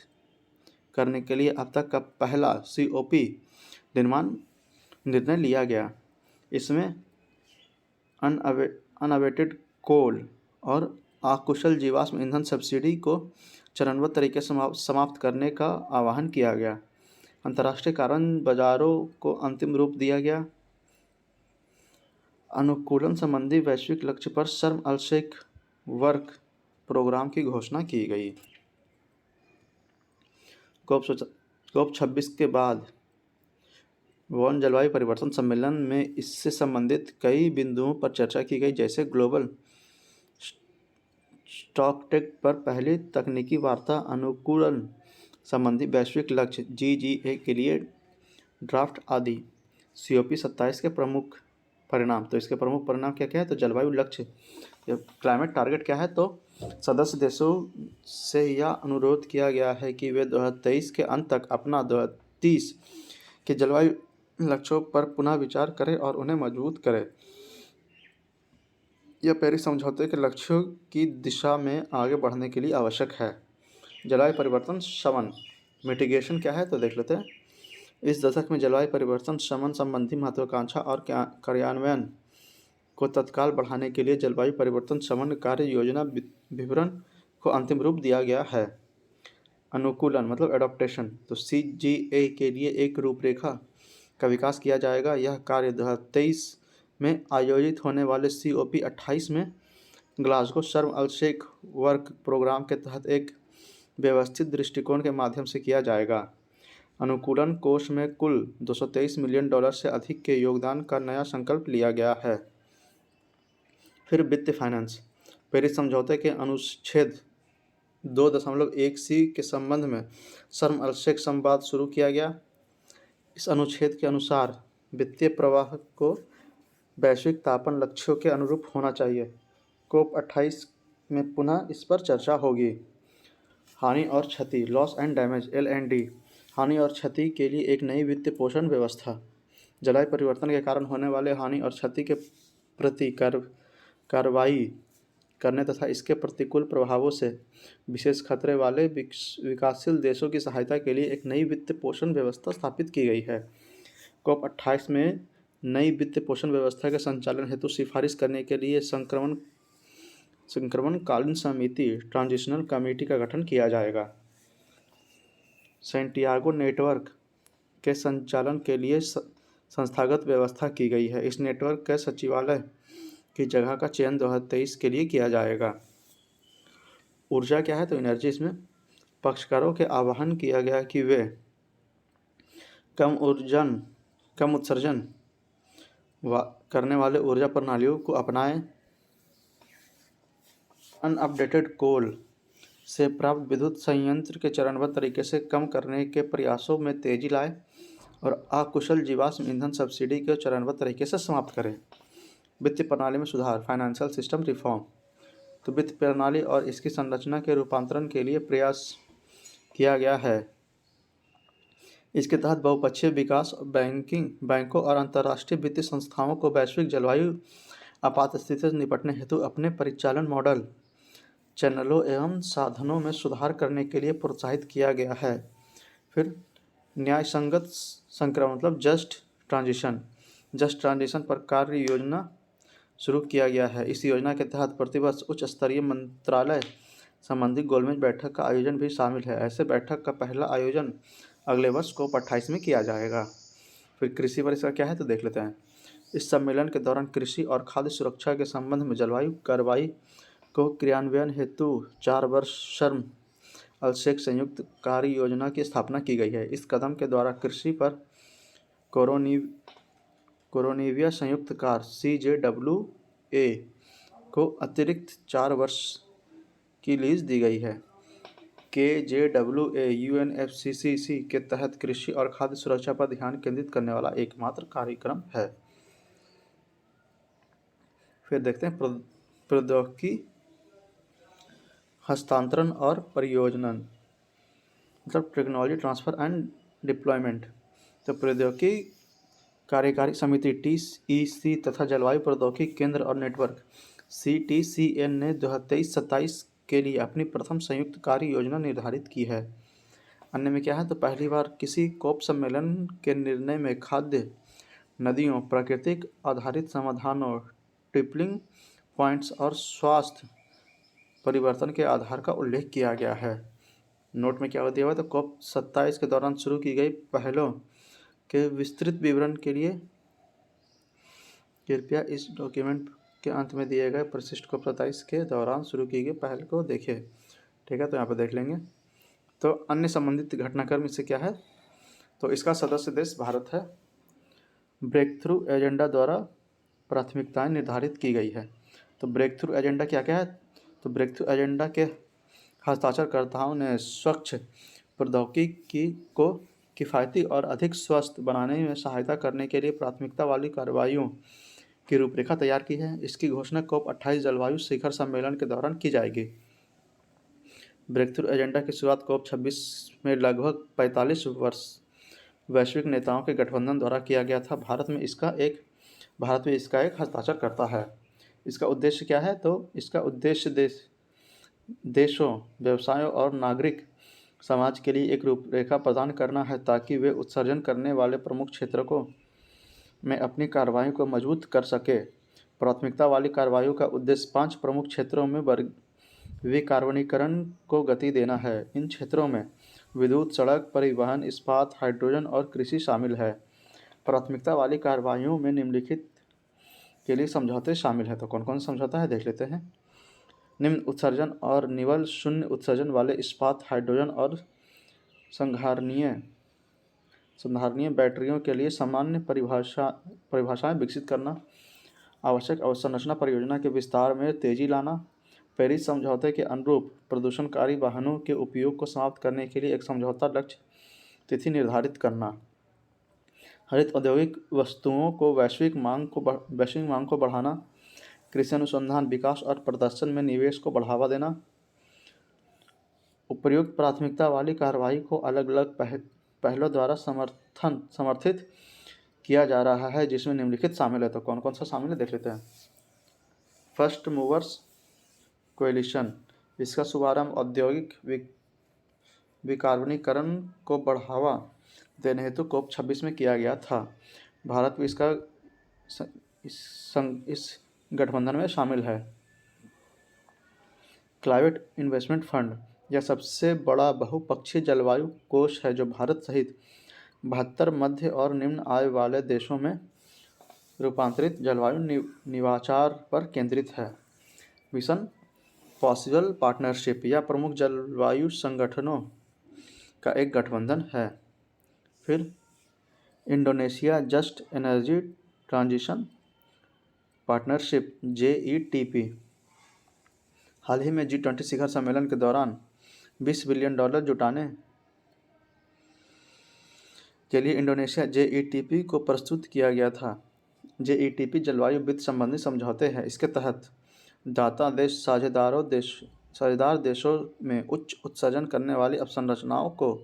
करने के लिए अब तक का पहला COP निर्णय लिया गया। इसमें अनअबेटेड कोल और अकुशल जीवाश्म ईंधन सब्सिडी को चरणबद्ध तरीके से समाप्त करने का आह्वान किया गया। अंतर्राष्ट्रीय कार्बन बाजारों को अंतिम रूप दिया गया। अनुकूलन संबंधी वैश्विक लक्ष्य पर शर्म अल शेख वर्क प्रोग्राम की घोषणा की गई। COP 26 के बाद वन जलवायु परिवर्तन सम्मेलन में इससे संबंधित कई बिंदुओं पर चर्चा की गई, जैसे ग्लोबल स्टॉकटेक पर पहली तकनीकी वार्ता, अनुकूलन संबंधी वैश्विक लक्ष्य GGA के लिए ड्राफ्ट आदि। COP 27 के प्रमुख परिणाम। तो इसके प्रमुख परिणाम क्या क्या है? तो जलवायु लक्ष्य, क्लाइमेट टारगेट क्या है? तो सदस्य देशों से यह अनुरोध किया गया है कि वे 2023 के अंत तक अपना 2030 के जलवायु लक्ष्यों पर पुनः विचार करें और उन्हें मजबूत करें। यह पेरिस समझौते के लक्ष्यों की दिशा में आगे बढ़ने के लिए आवश्यक है। जलवायु परिवर्तन शमन, मिटिगेशन क्या है? तो देख लेते हैं। इस दशक में जलवायु परिवर्तन शमन संबंधी महत्वाकांक्षा और कार्यान्वयन को तत्काल बढ़ाने के लिए जलवायु परिवर्तन शमन कार्य योजना विवरण को अंतिम रूप दिया गया है। अनुकूलन मतलब एडॉप्टेशन, तो CGA के लिए एक रूपरेखा का विकास किया जाएगा। यह कार्य 2023 में आयोजित होने वाले COP 28 में ग्लासगो शर्म अल शेख वर्क प्रोग्राम के तहत एक व्यवस्थित दृष्टिकोण के माध्यम से किया जाएगा। अनुकूलन कोष में कुल $223 मिलियन से अधिक के योगदान का नया संकल्प लिया गया है। फिर वित्त फाइनेंस, पेरिस समझौते के अनुच्छेद 2.1C के संबंध में शर्म अल शेख संवाद शुरू किया गया। इस अनुच्छेद के अनुसार वित्तीय प्रवाह को वैश्विक तापमान लक्ष्यों के अनुरूप होना चाहिए। COP 28 में पुनः इस पर चर्चा होगी। हानि और क्षति, लॉस एंड डैमेज LND, हानि और क्षति के लिए एक नई वित्तीय पोषण व्यवस्था। जलवायु परिवर्तन के कारण होने वाले हानि और क्षति के प्रति कार्रवाई करने तथा इसके प्रतिकूल प्रभावों से विशेष खतरे वाले विकासशील देशों की सहायता के लिए एक नई वित्तीय पोषण व्यवस्था स्थापित की गई है। COP 28 में नई वित्तीय पोषण व्यवस्था के संचालन हेतु सिफारिश करने के लिए संक्रमणकालीन समिति ट्रांजिशनल कमेटी का गठन किया जाएगा। सैंटियागो नेटवर्क के संचालन के लिए संस्थागत व्यवस्था की गई है। इस नेटवर्क के सचिवालय की जगह का चयन 2023 के लिए किया जाएगा। ऊर्जा क्या है? तो एनर्जी, इसमें पक्षकारों के आह्वान किया गया कि वे कम उत्सर्जन करने वाले ऊर्जा प्रणालियों को अपनाएं, अनअपडेटेड कोल से प्राप्त विद्युत संयंत्र के चरणबद्ध तरीके से कम करने के प्रयासों में तेजी लाए और अकुशल जीवाश्म ईंधन सब्सिडी को चरणबद्ध तरीके से समाप्त करें। वित्तीय प्रणाली में सुधार, फाइनेंशियल सिस्टम रिफॉर्म, तो वित्त प्रणाली और इसकी संरचना के रूपांतरण के लिए प्रयास किया गया है। इसके तहत बहुपक्षीय विकास बैंकों और अंतर्राष्ट्रीय वित्तीय संस्थाओं को वैश्विक जलवायु आपात स्थिति से निपटने हेतु अपने परिचालन मॉडल, चैनलों एवं साधनों में सुधार करने के लिए प्रोत्साहित किया गया है। फिर न्यायसंगत संक्रमण मतलब जस्ट ट्रांजिशन पर कार्य योजना शुरू किया गया है। इस योजना के तहत प्रतिवर्ष उच्च स्तरीय मंत्रालय संबंधी गोलमेज बैठक का आयोजन भी शामिल है। ऐसे बैठक का पहला आयोजन अगले वर्ष COP 28 में किया जाएगा। फिर कृषि पर इसका क्या है? तो देख लेते हैं। इस सम्मेलन के दौरान कृषि और खाद्य सुरक्षा के संबंध में जलवायु कार्रवाई को क्रियान्वयन हेतु 4 वर्ष शर्म अल शेख संयुक्त कार्य योजना की स्थापना की गई है। इस कदम के द्वारा कृषि पर कोरोनिविया संयुक्त कार्य CJWA को अतिरिक्त 4 वर्ष की लीज दी गई है। KJWA UNFCCC के तहत कृषि और खाद्य सुरक्षा पर ध्यान केंद्रित करने वाला एकमात्र कार्यक्रम है। फिर देखते हैं प्रौद्योगिकी हस्तांतरण और परियोजनन, मतलब टेक्नोलॉजी ट्रांसफ़र एंड डिप्लॉयमेंट। तो प्रौद्योगिकी कार्यकारी समिति TEC तथा जलवायु प्रौद्योगिकी केंद्र और नेटवर्क CTCN ने 2023-27 के लिए अपनी प्रथम संयुक्त कार्य योजना निर्धारित की है। अन्य में क्या है, तो पहली बार किसी COP सम्मेलन के निर्णय में खाद्य, नदियों, प्राकृतिक आधारित समाधानों, टिपलिंग पॉइंट्स और स्वास्थ्य परिवर्तन के आधार का उल्लेख किया गया है। नोट में क्या दिया हुआ है, तो COP 27 के दौरान शुरू की गई पहलों के विस्तृत विवरण के लिए कृपया इस डॉक्यूमेंट के अंत में दिए गए परिशिष्ट COP 27 के दौरान शुरू की गई पहल को देखें। ठीक है, तो यहाँ पर देख लेंगे। तो अन्य संबंधित घटनाक्रम इससे क्या है, तो इसका सदस्य देश भारत है। ब्रेक थ्रू एजेंडा द्वारा प्राथमिकताएं निर्धारित की गई है। तो ब्रेक थ्रू एजेंडा क्या क्या है, तो ब्रेक थ्रू एजेंडा के हस्ताक्षरकर्ताओं ने स्वच्छ प्रौद्योगिकी को किफ़ायती और अधिक स्वस्थ बनाने में सहायता करने के लिए प्राथमिकता वाली कार्रवाइयों की रूपरेखा तैयार की है। इसकी घोषणा COP 28 जलवायु शिखर सम्मेलन के दौरान की जाएगी। ब्रेक थ्रू एजेंडा की शुरुआत COP 26 में लगभग 45 वर्ष वैश्विक नेताओं के गठबंधन द्वारा किया गया था। भारत में इसका एक हस्ताक्षर करता है। इसका उद्देश्य क्या है, तो इसका उद्देश्य देशों, व्यवसायों और नागरिक समाज के लिए एक रूपरेखा प्रदान करना है ताकि वे उत्सर्जन करने वाले प्रमुख क्षेत्रों में अपनी कार्रवाई को मजबूत कर सके। प्राथमिकता वाली कार्रवाइयों का उद्देश्य 5 प्रमुख क्षेत्रों में विकार्बनीकरण को गति देना है। इन क्षेत्रों में विद्युत, सड़क परिवहन, इस्पात, हाइड्रोजन और कृषि शामिल है। प्राथमिकता वाली कार्रवाइयों में निम्नलिखित के लिए समझौते शामिल हैं। तो कौन कौन समझौता है देख लेते हैं। निम्न उत्सर्जन और निवल शून्य उत्सर्जन वाले इस्पात, हाइड्रोजन और संधारणीय बैटरियों के लिए सामान्य परिभाषाएं विकसित करना। आवश्यक अवसंरचना परियोजना के विस्तार में तेजी लाना। पेरिस समझौते के अनुरूप प्रदूषणकारी वाहनों के उपयोग को समाप्त करने के लिए एक समझौता लक्ष्य तिथि निर्धारित करना। हरित औद्योगिक वस्तुओं को वैश्विक मांग को बढ़ाना। कृषि अनुसंधान, विकास और प्रदर्शन में निवेश को बढ़ावा देना। उपर्युक्त प्राथमिकता वाली कार्रवाई को अलग अलग पहलों द्वारा समर्थित किया जा रहा है, जिसमें निम्नलिखित शामिल है। तो कौन कौन सा शामिल है देख लेते हैं। फर्स्ट मूवर्स कोएलिशन, इसका शुभारंभ औद्योगिक विकार्बनीकरण को बढ़ावा देने हेतु COP 26 में किया गया था। भारत भी इस गठबंधन में शामिल है। क्लाइमेट इन्वेस्टमेंट फंड, यह सबसे बड़ा बहुपक्षीय जलवायु कोष है जो भारत सहित 72 मध्य और निम्न आय वाले देशों में रूपांतरित जलवायु नवाचार पर केंद्रित है। मिशन पॉसिबल पार्टनरशिप, यह प्रमुख जलवायु संगठनों का एक गठबंधन है। फिर Indonesia just energy transition partnership JETP, हाल ही में G20 शिखर सम्मेलन के दौरान $20 बिलियन जुटाने के लिए इंडोनेशिया JETP को प्रस्तुत किया गया था। JETP जलवायु वित्त संबंधी समझौते हैं। इसके तहत दाता देश साझेदार देशों में उच्च उत्सर्जन करने वाली अवसंरचनाओं को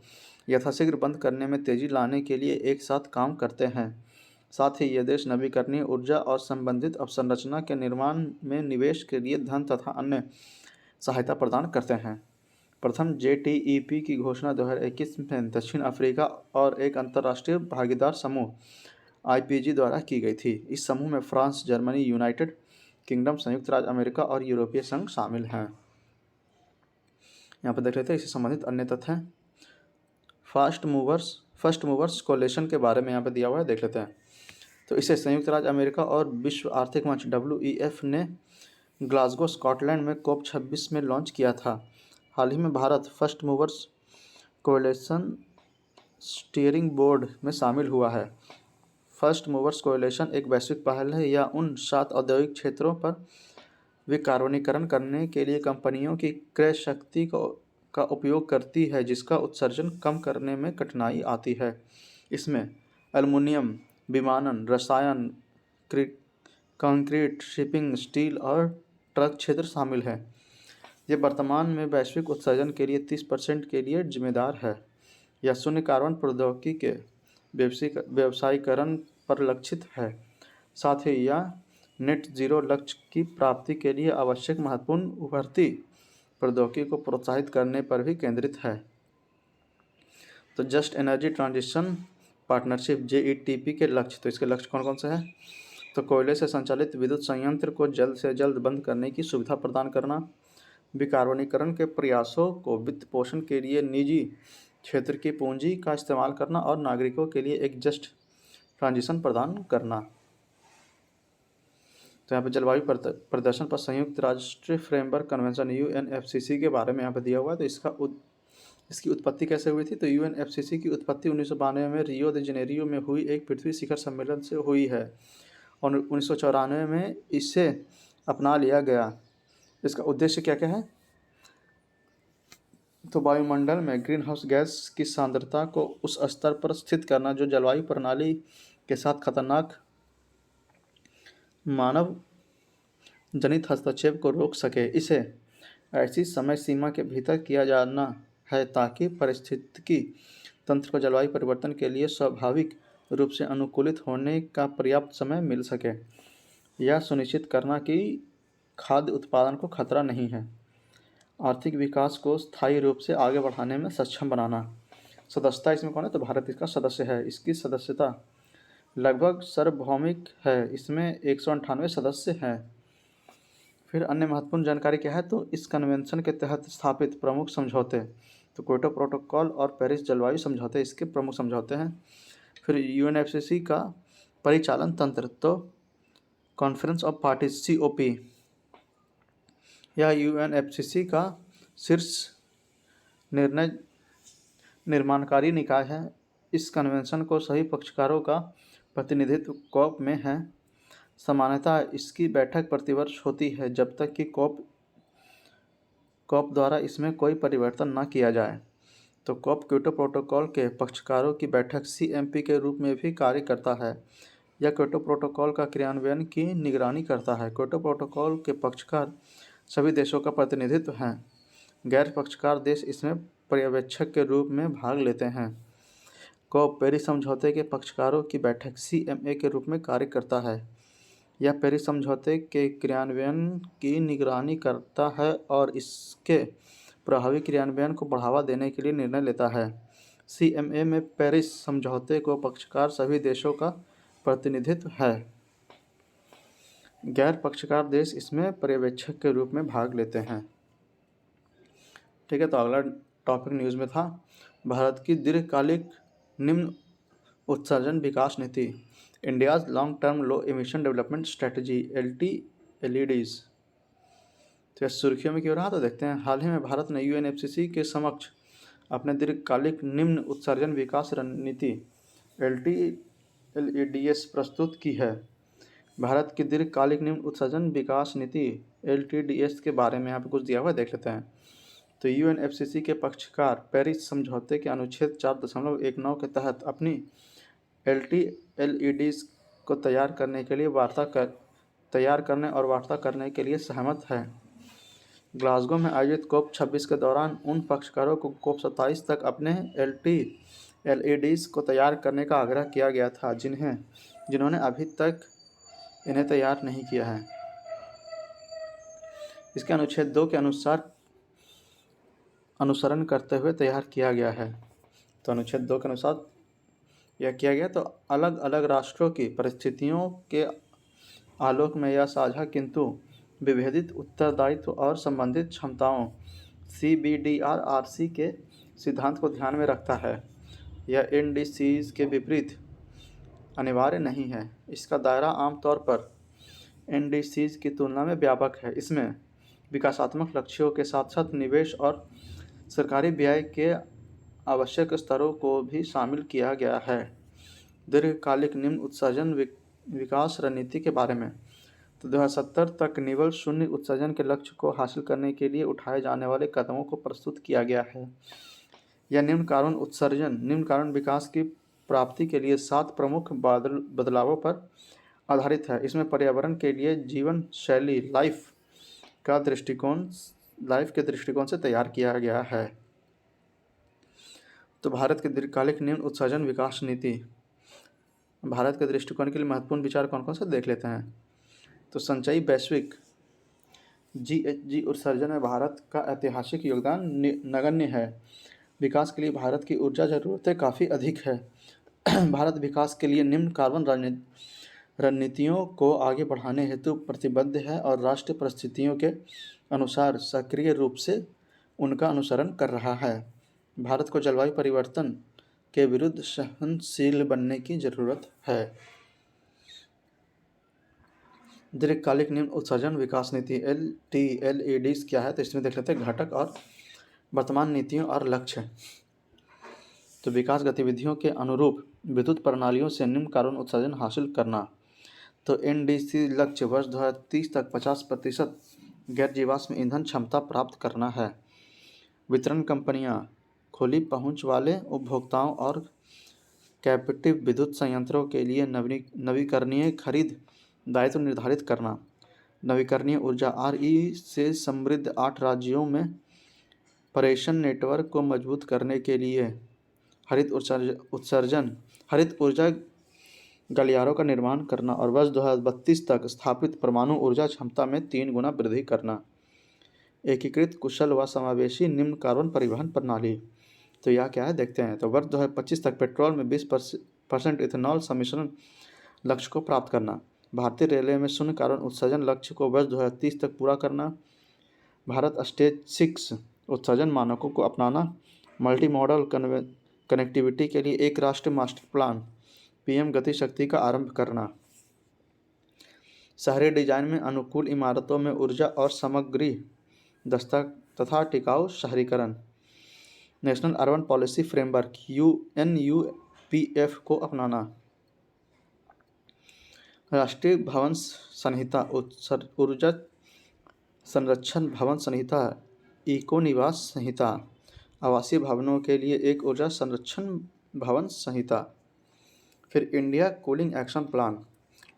यथाशीघ्र बंद करने में तेजी लाने के लिए एक साथ काम करते हैं। साथ ही ये देश नवीकरणीय ऊर्जा और संबंधित अवसंरचना के निर्माण में निवेश के लिए धन तथा अन्य सहायता प्रदान करते हैं। प्रथम JTEP की घोषणा 2021 में दक्षिण अफ्रीका और एक अंतर्राष्ट्रीय भागीदार समूह IPG द्वारा की गई थी। इस समूह में फ्रांस, जर्मनी, यूनाइटेड किंगडम, संयुक्त राज्य अमेरिका और यूरोपीय संघ शामिल हैं। यहाँ पर देख लेते हैं इससे संबंधित अन्य तथ्य हैं। फर्स्ट मूवर्स कोalition के बारे में यहाँ पर दिया हुआ है, देख लेते हैं। तो इसे संयुक्त राज्य अमेरिका और विश्व आर्थिक मंच WEF ने ग्लासगो, स्कॉटलैंड में COP 26 में लॉन्च किया था। हाल ही में Bharat first movers coalition steering board में शामिल हुआ है। फर्स्ट मूवर्स कोएलिशन एक वैश्विक पहल है। यह उन 7 औद्योगिक क्षेत्रों पर विकार्बनीकरण करने के लिए कंपनियों की क्रय शक्ति का उपयोग करती है जिसका उत्सर्जन कम करने में कठिनाई आती है। इसमें एल्युमिनियम, विमानन, रसायन, कंक्रीट, शिपिंग, स्टील और ट्रक क्षेत्र शामिल है। ये वर्तमान में वैश्विक उत्सर्जन के लिए 30% के लिए जिम्मेदार है। यह शून्य कार्बन प्रौद्योगिकी के व्यवसायीकरण पर लक्षित है। साथ ही यह नेट जीरो लक्ष्य की प्राप्ति के लिए आवश्यक महत्वपूर्ण उभरती प्रौद्योगिकी को प्रोत्साहित करने पर भी केंद्रित है। तो just energy transition partnership JETP के लक्ष्य, तो इसके लक्ष्य कौन कौन से हैं? तो कोयले से संचालित विद्युत संयंत्र को जल्द से जल्द बंद करने की सुविधा प्रदान करना, विकार्बनीकरण के प्रयासों को वित्त पोषण के लिए निजी क्षेत्र की पूंजी का इस्तेमाल करना और नागरिकों के लिए एक जस्ट ट्रांजिशन प्रदान करना। तो यहाँ पे जलवायु प्रदर्शन पर संयुक्त राष्ट्र फ्रेमवर्क कन्वेंशन UNFCCC के बारे में यहाँ पे दिया हुआ है। तो इसकी उत्पत्ति कैसे हुई थी? तो UNFCCC की उत्पत्ति 1992 में रियो दे जनेरियो में हुई एक पृथ्वी शिखर सम्मेलन से हुई है और 1994 में इसे अपना लिया गया। इसका उद्देश्य क्या क्या है? तो वायुमंडल में ग्रीन हाउस गैस की सांद्रता को उस स्तर पर स्थित करना जो जलवायु प्रणाली के साथ खतरनाक मानव जनित हस्तक्षेप को रोक सके। इसे ऐसी समय सीमा के भीतर किया जाना है ताकि पारिस्थितिकी तंत्र को जलवायु परिवर्तन के लिए स्वाभाविक रूप से अनुकूलित होने का पर्याप्त समय मिल सके। यह सुनिश्चित करना कि खाद्य उत्पादन को खतरा नहीं है। आर्थिक विकास को स्थायी रूप से आगे बढ़ाने में सक्षम बनाना। सदस्यता इसमें कौन है? तो भारत इसका सदस्य है। इसकी सदस्यता लगभग सार्वभौमिक है। इसमें 198 सदस्य हैं। फिर अन्य महत्वपूर्ण जानकारी क्या है? तो इस कन्वेंशन के तहत स्थापित प्रमुख समझौते, तो क्योटो प्रोटोकॉल और पेरिस जलवायु समझौते इसके प्रमुख समझौते हैं। फिर UNFCCC का परिचालन तंत्र, तो कॉन्फ्रेंस ऑफ पार्टीज COP, यह UNFCCC का शीर्ष निर्णय निर्माणकारी निकाय है। इस कन्वेंशन को सभी पक्षकारों का प्रतिनिधित्व COP में है। सामान्यतः इसकी बैठक प्रतिवर्ष होती है जब तक कि COP द्वारा इसमें कोई परिवर्तन न किया जाए। तो COP क्योटो प्रोटोकॉल के पक्षकारों की बैठक CMP के रूप में भी कार्य करता है। यह क्योटो प्रोटोकॉल का क्रियान्वयन की निगरानी करता है। क्योटो प्रोटोकॉल के पक्षकार सभी देशों का प्रतिनिधित्व हैं। गैर पक्षकार देश इसमें पर्यवेक्षक के रूप में भाग लेते हैं। COP पेरिस समझौते के पक्षकारों की बैठक CMA के रूप में कार्य करता है। यह पेरिस समझौते के क्रियान्वयन की निगरानी करता है और इसके प्रभावी क्रियान्वयन को बढ़ावा देने के लिए निर्णय लेता है। CMA में पेरिस समझौते को पक्षकार सभी देशों का प्रतिनिधित्व है। गैर पक्षकार देश इसमें पर्यवेक्षक के रूप में भाग लेते हैं। ठीक है, तो अगला टॉपिक न्यूज़ में था भारत की दीर्घकालिक निम्न उत्सर्जन विकास नीति, इंडियाज लॉन्ग टर्म लो एमिशन डेवलपमेंट स्ट्रेटजी LTLEDs। तो यह सुर्खियों में क्यों रहा? तो देखते हैं। हाल ही में भारत ने UNFCCC के समक्ष अपने दीर्घकालिक निम्न उत्सर्जन विकास रणनीति LTLEDs प्रस्तुत की है। भारत की दीर्घकालिक निम्न उत्सर्जन विकास नीति LTDS के बारे में यहाँ पे कुछ दिया हुआ है, देख लेते हैं। तो UNFCCC के पक्षकार पेरिस समझौते के अनुच्छेद 4.19 के तहत अपनी LTLEDs को तैयार करने और वार्ता करने के लिए सहमत है। ग्लासगो में आयोजित COP 26 के दौरान उन पक्षकारों को COP 27 तक अपने LTLEDs को तैयार करने का आग्रह किया गया था जिन्होंने अभी तक इन्हें तैयार नहीं किया है। इसके अनुच्छेद 2 के अनुसरण करते हुए तैयार किया गया है। तो अनुच्छेद 2 के अनुसार यह किया गया। तो अलग अलग राष्ट्रों की परिस्थितियों के आलोक में यह साझा किंतु विभेदित उत्तरदायित्व और संबंधित क्षमताओं CBDRRC के सिद्धांत को ध्यान में रखता है। यह NDCs के विपरीत अनिवार्य नहीं है। इसका दायरा आमतौर पर NDCs की तुलना में व्यापक है। इसमें विकासात्मक लक्ष्यों के साथ साथ निवेश और सरकारी व्यय के आवश्यक स्तरों को भी शामिल किया गया है। दीर्घकालिक निम्न उत्सर्जन विकास रणनीति के बारे में, तो 2070 तक निवल शून्य उत्सर्जन के लक्ष्य को हासिल करने के लिए उठाए जाने वाले कदमों को प्रस्तुत किया गया है। यह निम्न कार्बन विकास की प्राप्ति के लिए 7 प्रमुख बदलावों पर आधारित है। इसमें पर्यावरण के लिए जीवन शैली लाइफ का दृष्टिकोण लाइफ के दृष्टिकोण से तैयार किया गया है। तो भारत के दीर्घकालिक निम्न उत्सर्जन विकास नीति, भारत के दृष्टिकोण के लिए महत्वपूर्ण विचार कौन कौन से देख लेते हैं। तो संचयी वैश्विक GHG उत्सर्जन में भारत का ऐतिहासिक योगदान नगण्य है। विकास के लिए भारत की ऊर्जा जरूरतें काफ़ी अधिक है। भारत विकास के लिए निम्न कार्बन रणनीतियों को आगे बढ़ाने हेतु प्रतिबद्ध है और राष्ट्रीय परिस्थितियों के अनुसार सक्रिय रूप से उनका अनुसरण कर रहा है। भारत को जलवायु परिवर्तन के विरुद्ध सहनशील बनने की जरूरत है। दीर्घकालिक निम्न उत्सर्जन विकास नीति LTLEDs क्या है, तो इसमें देख लेते हैं घटक और वर्तमान नीतियों और लक्ष्य। तो विकास गतिविधियों के अनुरूप विद्युत प्रणालियों से निम्न कार्बन उत्सर्जन हासिल करना। तो NDC लक्ष्य वर्ष 2030 तक 50% गैर जीवाश्म ईंधन क्षमता प्राप्त करना है। वितरण कंपनियां खुली पहुंच वाले उपभोक्ताओं और कैपेटिव विद्युत संयंत्रों के लिए नवीकरणीय खरीद दायित्व निर्धारित करना। नवीकरणीय ऊर्जा RE से समृद्ध 8 राज्यों में परेषण नेटवर्क को मजबूत करने के लिए हरित ऊर्जा गलियारों का निर्माण करना और वर्ष 2032 तक स्थापित परमाणु ऊर्जा क्षमता में 3 गुना वृद्धि करना। एकीकृत कुशल व समावेशी निम्न कार्बन परिवहन प्रणाली, तो यह क्या है देखते हैं। तो वर्ष 2025 तक पेट्रोल में 20% इथेनॉल सम्मिश्रण लक्ष्य को प्राप्त करना। भारतीय रेलवे में शून्य कार्बन उत्सर्जन लक्ष्य को वर्ष 2030 तक पूरा करना। भारत स्टेज 6 उत्सर्जन मानकों को अपनाना। मल्टी मॉडल कनेक्टिविटी के लिए एक राष्ट्रीय मास्टर प्लान PM गति शक्ति का आरंभ करना। शहरी डिजाइन में अनुकूल इमारतों में ऊर्जा और सामग्री दक्षता तथा टिकाऊ शहरीकरण। National urban policy framework NUPF को अपनाना। राष्ट्रीय भवन संहिता, ऊर्जा संरक्षण भवन संहिता, इको निवास संहिता, आवासीय भवनों के लिए एक ऊर्जा संरक्षण भवन संहिता। फिर इंडिया कूलिंग एक्शन प्लान,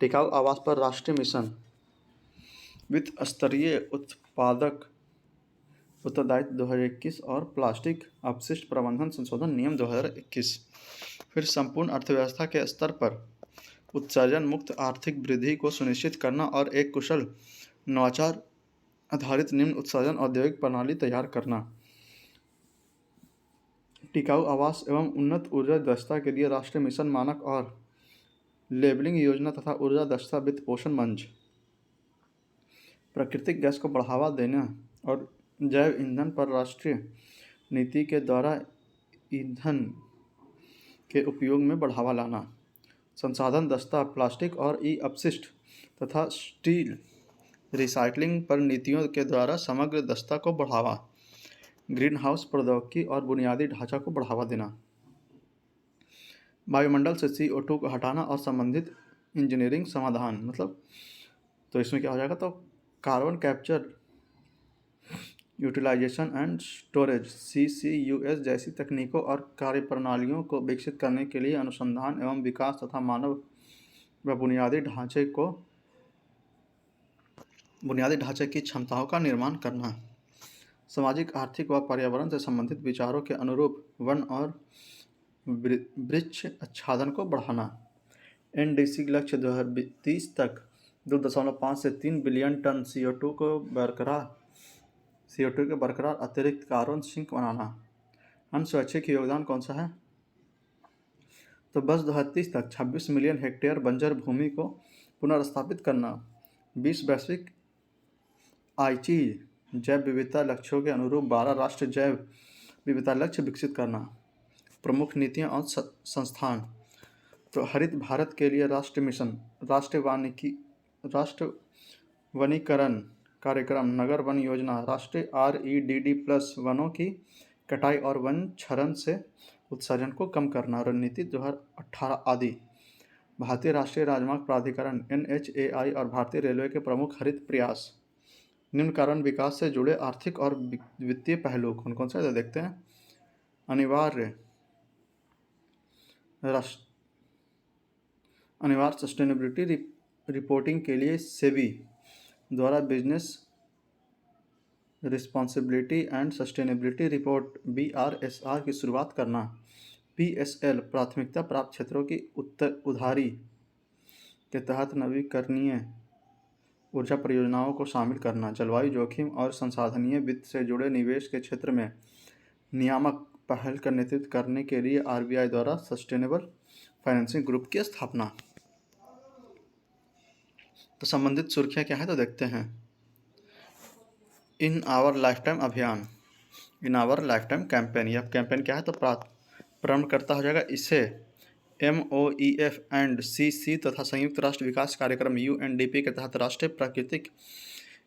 टिकाऊ आवास पर राष्ट्रीय मिशन, वित्त स्तरीय उत्पादक उत्तरदायित्व 2021 और प्लास्टिक अपशिष्ट प्रबंधन संशोधन नियम 2021। फिर संपूर्ण अर्थव्यवस्था के स्तर पर उत्सर्जन मुक्त आर्थिक वृद्धि को सुनिश्चित करना और एक कुशल नवाचार आधारित निम्न उत्सर्जन औद्योगिक प्रणाली तैयार करना। टिकाऊ आवास एवं उन्नत ऊर्जा दक्षता के लिए राष्ट्रीय मिशन मानक और लेबलिंग योजना तथा ऊर्जा दक्षता वित्त पोषण मंच। प्राकृतिक गैस को बढ़ावा देना और जैव ईंधन पर राष्ट्रीय नीति के द्वारा ईंधन के उपयोग में बढ़ावा लाना। संसाधन दक्षता, प्लास्टिक और अपशिष्ट तथा स्टील रिसाइकलिंग पर नीतियों के द्वारा समग्र दक्षता को बढ़ावा। ग्रीन हाउस प्रौद्योगिकी और बुनियादी ढांचा को बढ़ावा देना। वायुमंडल से CO2 को हटाना और संबंधित इंजीनियरिंग समाधान, मतलब तो इसमें क्या हो जाएगा, तो carbon capture utilization and storage CCUS जैसी तकनीकों और कार्यप्रणालियों को विकसित करने के लिए अनुसंधान एवं विकास तथा मानव व बुनियादी ढांचे की क्षमताओं का निर्माण करना। सामाजिक, आर्थिक व पर्यावरण से संबंधित विचारों के अनुरूप वन और वृक्ष आच्छादन को बढ़ाना। NDC लक्ष्य 2030 तक 2.5 से 3 बिलियन टन CO2 के बरकरार अतिरिक्त कार्बन सिंक बनाना। स्वैच्छिक योगदान कौन सा है, तो वर्ष 2030 तक 26 मिलियन हेक्टेयर बंजर भूमि को पुनर्स्थापित करना। 20 वैश्विक आईची जैव विविधता लक्ष्यों के अनुरूप 12 राष्ट्रीय जैव विविधता लक्ष्य विकसित करना। प्रमुख नीतियां और संस्थान, तो हरित भारत के लिए राष्ट्रीय मिशन, राष्ट्रीय वनीकरण कार्यक्रम, नगर वन योजना, राष्ट्रीय REDD+ वनों की कटाई और वन क्षरण से उत्सर्जन को कम करना, रणनीति 2018 आदि। भारतीय राष्ट्रीय राजमार्ग प्राधिकरण NHAI और भारतीय रेलवे के प्रमुख हरित प्रयास। निम्न कार्बन विकास से जुड़े आर्थिक और वित्तीय पहलू कौन कौन से देखते हैं। अनिवार्य सस्टेनेबिलिटी रिपोर्टिंग के लिए सेबी द्वारा business responsibility and sustainability report BRSR की शुरुआत करना। PSL प्राथमिकता प्राप्त क्षेत्रों की उधारी के तहत नवीकरणीय ऊर्जा परियोजनाओं को शामिल करना। जलवायु जोखिम और संसाधनीय वित्त से जुड़े निवेश के क्षेत्र में नियामक पहल का नेतृत्व करने के लिए RBI द्वारा सस्टेनेबल फाइनेंसिंग ग्रुप की स्थापना। तो संबंधित सुर्खियां क्या है तो देखते हैं। इन आवर लाइफ टाइम अभियान, in our lifetime campaign, यह कैंपेन क्या है तो प्रारंभ करता हो जाएगा इसे MOEF एंड CC तथा संयुक्त राष्ट्र विकास कार्यक्रम UNDP के तहत राष्ट्रीय प्राकृतिक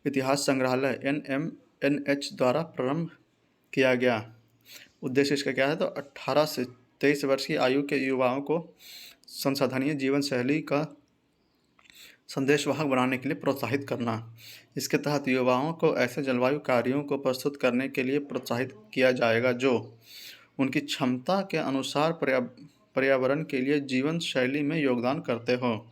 इतिहास संग्रहालय NMNH द्वारा प्रारंभ किया गया। उद्देश्य इसका क्या है तो 18 से 23 वर्ष की आयु के युवाओं को संसाधनीय जीवन शैली का संदेशवाहक बनाने के लिए प्रोत्साहित करना। इसके तहत युवाओं को ऐसे जलवायु कार्यों को प्रस्तुत करने के लिए प्रोत्साहित किया जाएगा जो उनकी क्षमता के अनुसार पर्यावरण के लिए जीवन शैली में योगदान करते हो,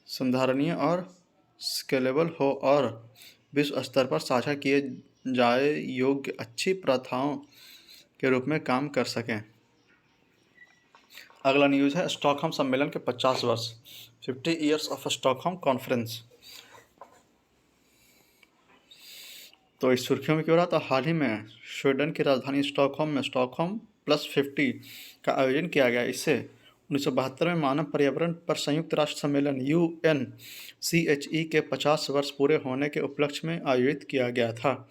संधारणीय और स्केलेबल हो और विश्व स्तर पर साझा किए जाए योग्य अच्छी प्रथाओं के रूप में काम कर सकें। अगला न्यूज़ है स्टॉकहोम सम्मेलन के 50 वर्ष, 50 ईयर्स ऑफ स्टॉकहोम कॉन्फ्रेंस। तो इस सुर्खियों में क्यों रहा तो हाल ही में स्वीडन की राजधानी स्टॉकहोम में स्टॉकहोम +50 का आयोजन किया गया। इसे 1972 में मानव पर्यावरण पर संयुक्त राष्ट्र सम्मेलन UNCHE के 50 वर्ष पूरे होने के उपलक्ष्य में आयोजित किया गया था।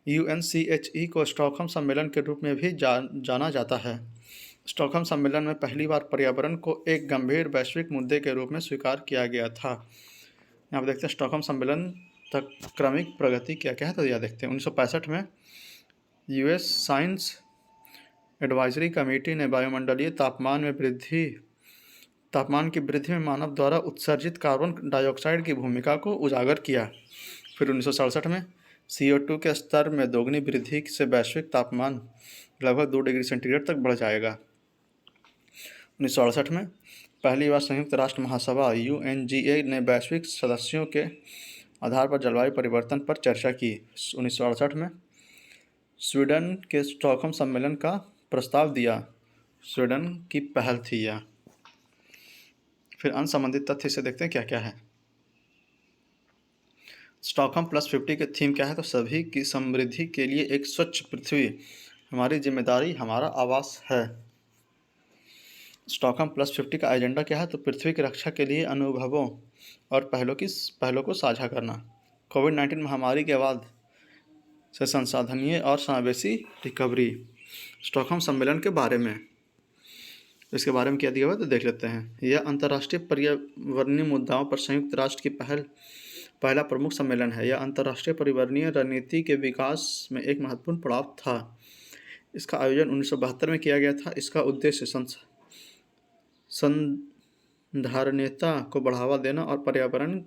UNCHE को स्टॉकहोम सम्मेलन के रूप में भी जाना जाता है। स्टॉकहोम सम्मेलन में पहली बार पर्यावरण को एक गंभीर वैश्विक मुद्दे के रूप में स्वीकार किया गया था। यहाँ पर देखते हैं स्टॉकहोम सम्मेलन तक क्रमिक प्रगति क्या क्या है तो यह देखते हैं। 1965 में US साइंस एडवाइजरी कमेटी ने वायुमंडलीय तापमान की वृद्धि में मानव द्वारा उत्सर्जित कार्बन डाइऑक्साइड की भूमिका को उजागर किया। फिर 1967 में CO2 के स्तर में दोगुनी वृद्धि से वैश्विक तापमान लगभग 2 डिग्री सेंटीग्रेड तक बढ़ जाएगा। 1968 में पहली बार संयुक्त राष्ट्र महासभा UNGA ने वैश्विक सदस्यों के आधार पर जलवायु परिवर्तन पर चर्चा की। 1968 में स्वीडन के स्टॉकहोम सम्मेलन का प्रस्ताव दिया। स्वीडन की पहल थी यह। फिर अन्य संबंधित तथ्य से देखते हैं क्या क्या है। स्टॉकहोम +50 के थीम क्या है तो सभी की समृद्धि के लिए एक स्वच्छ पृथ्वी, हमारी जिम्मेदारी, हमारा आवास है। स्टॉकहोम +50 का एजेंडा क्या है तो पृथ्वी की रक्षा के लिए अनुभवों और पहलों को साझा करना। कोविड-19 महामारी के बाद से संसाधनीय और समावेशी रिकवरी। स्टॉकहोम सम्मेलन के बारे में, इसके बारे में क्या दिया हुआ तो देख लेते हैं। यह अंतर्राष्ट्रीय पर्यावरणीय मुद्दाओं पर संयुक्त राष्ट्र की पहला प्रमुख सम्मेलन है। यह अंतर्राष्ट्रीय पर्यावरणीय रणनीति के विकास में एक महत्वपूर्ण पड़ाव था। इसका आयोजन 1972 में किया गया था। इसका उद्देश्य संधारणीयता को बढ़ावा देना और पर्यावरण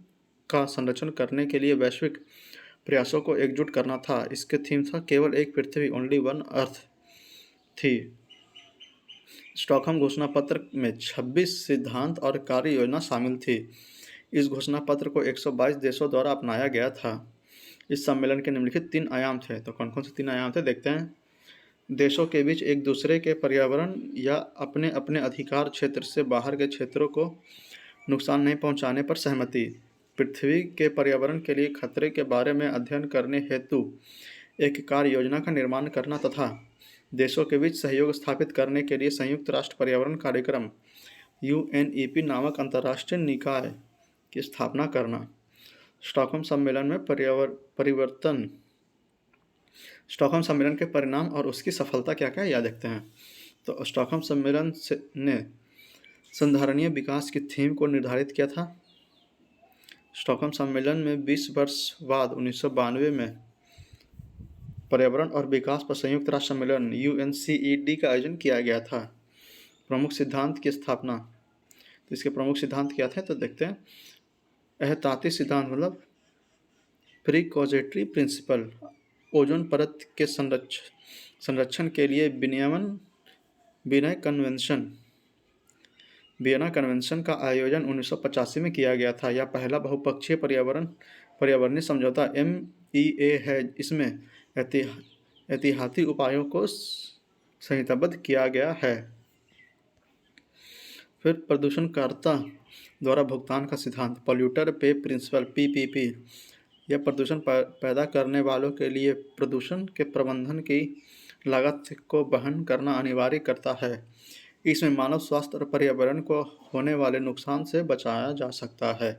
का संरक्षण करने के लिए वैश्विक प्रयासों को एकजुट करना था। इसके थीम था केवल एक पृथ्वी, ओनली वन अर्थ थी। स्टॉकहोम घोषणा पत्र में 26 सिद्धांत और कार्य योजना शामिल थी। इस घोषणा पत्र को 122 देशों द्वारा अपनाया गया था। इस सम्मेलन के निम्नलिखित 3 आयाम थे। तो कौन कौन से 3 आयाम थे देखते हैं। देशों के बीच एक दूसरे के पर्यावरण या अपने अपने अधिकार क्षेत्र से बाहर के क्षेत्रों को नुकसान नहीं पहुंचाने पर सहमति। पृथ्वी के पर्यावरण के लिए खतरे के बारे में अध्ययन करने हेतु एक कार्य योजना का निर्माण करना तथा देशों के बीच सहयोग स्थापित करने के लिए संयुक्त राष्ट्र पर्यावरण कार्यक्रम UNEP नामक अंतर्राष्ट्रीय निकाय की स्थापना करना। स्टॉकहोम सम्मेलन में स्टॉकहोम सम्मेलन के परिणाम और उसकी सफलता क्या क्या है यह देखते हैं। तो स्टॉकहोम सम्मेलन ने संधारणीय विकास की थीम को निर्धारित किया था। स्टॉकहोम सम्मेलन में 20 वर्ष बाद 1992 में पर्यावरण और विकास पर संयुक्त राष्ट्र सम्मेलन UNCED का आयोजन किया गया था। प्रमुख सिद्धांत की स्थापना। तो इसके प्रमुख सिद्धांत क्या थे तो देखते हैं। एहतियाती सिद्धांत मतलब प्रीकॉजेटरी प्रिंसिपल, ओजोन परत के संरक्षण के लिए विनय कन्वेंशन, वियना कन्वेंशन का आयोजन 1985 में किया गया था। यह पहला बहुपक्षीय पर्यावरणीय समझौता MEA है। इसमें एहतियाती उपायों को संहिताबद्ध किया गया है। फिर प्रदूषणकर्ता द्वारा भुगतान का सिद्धांत, पॉल्यूटर पे प्रिंसिपल PPP। यह प्रदूषण पैदा करने वालों के लिए प्रदूषण के प्रबंधन की लागत को वहन करना अनिवार्य करता है। इसमें मानव स्वास्थ्य और पर्यावरण को होने वाले नुकसान से बचाया जा सकता है।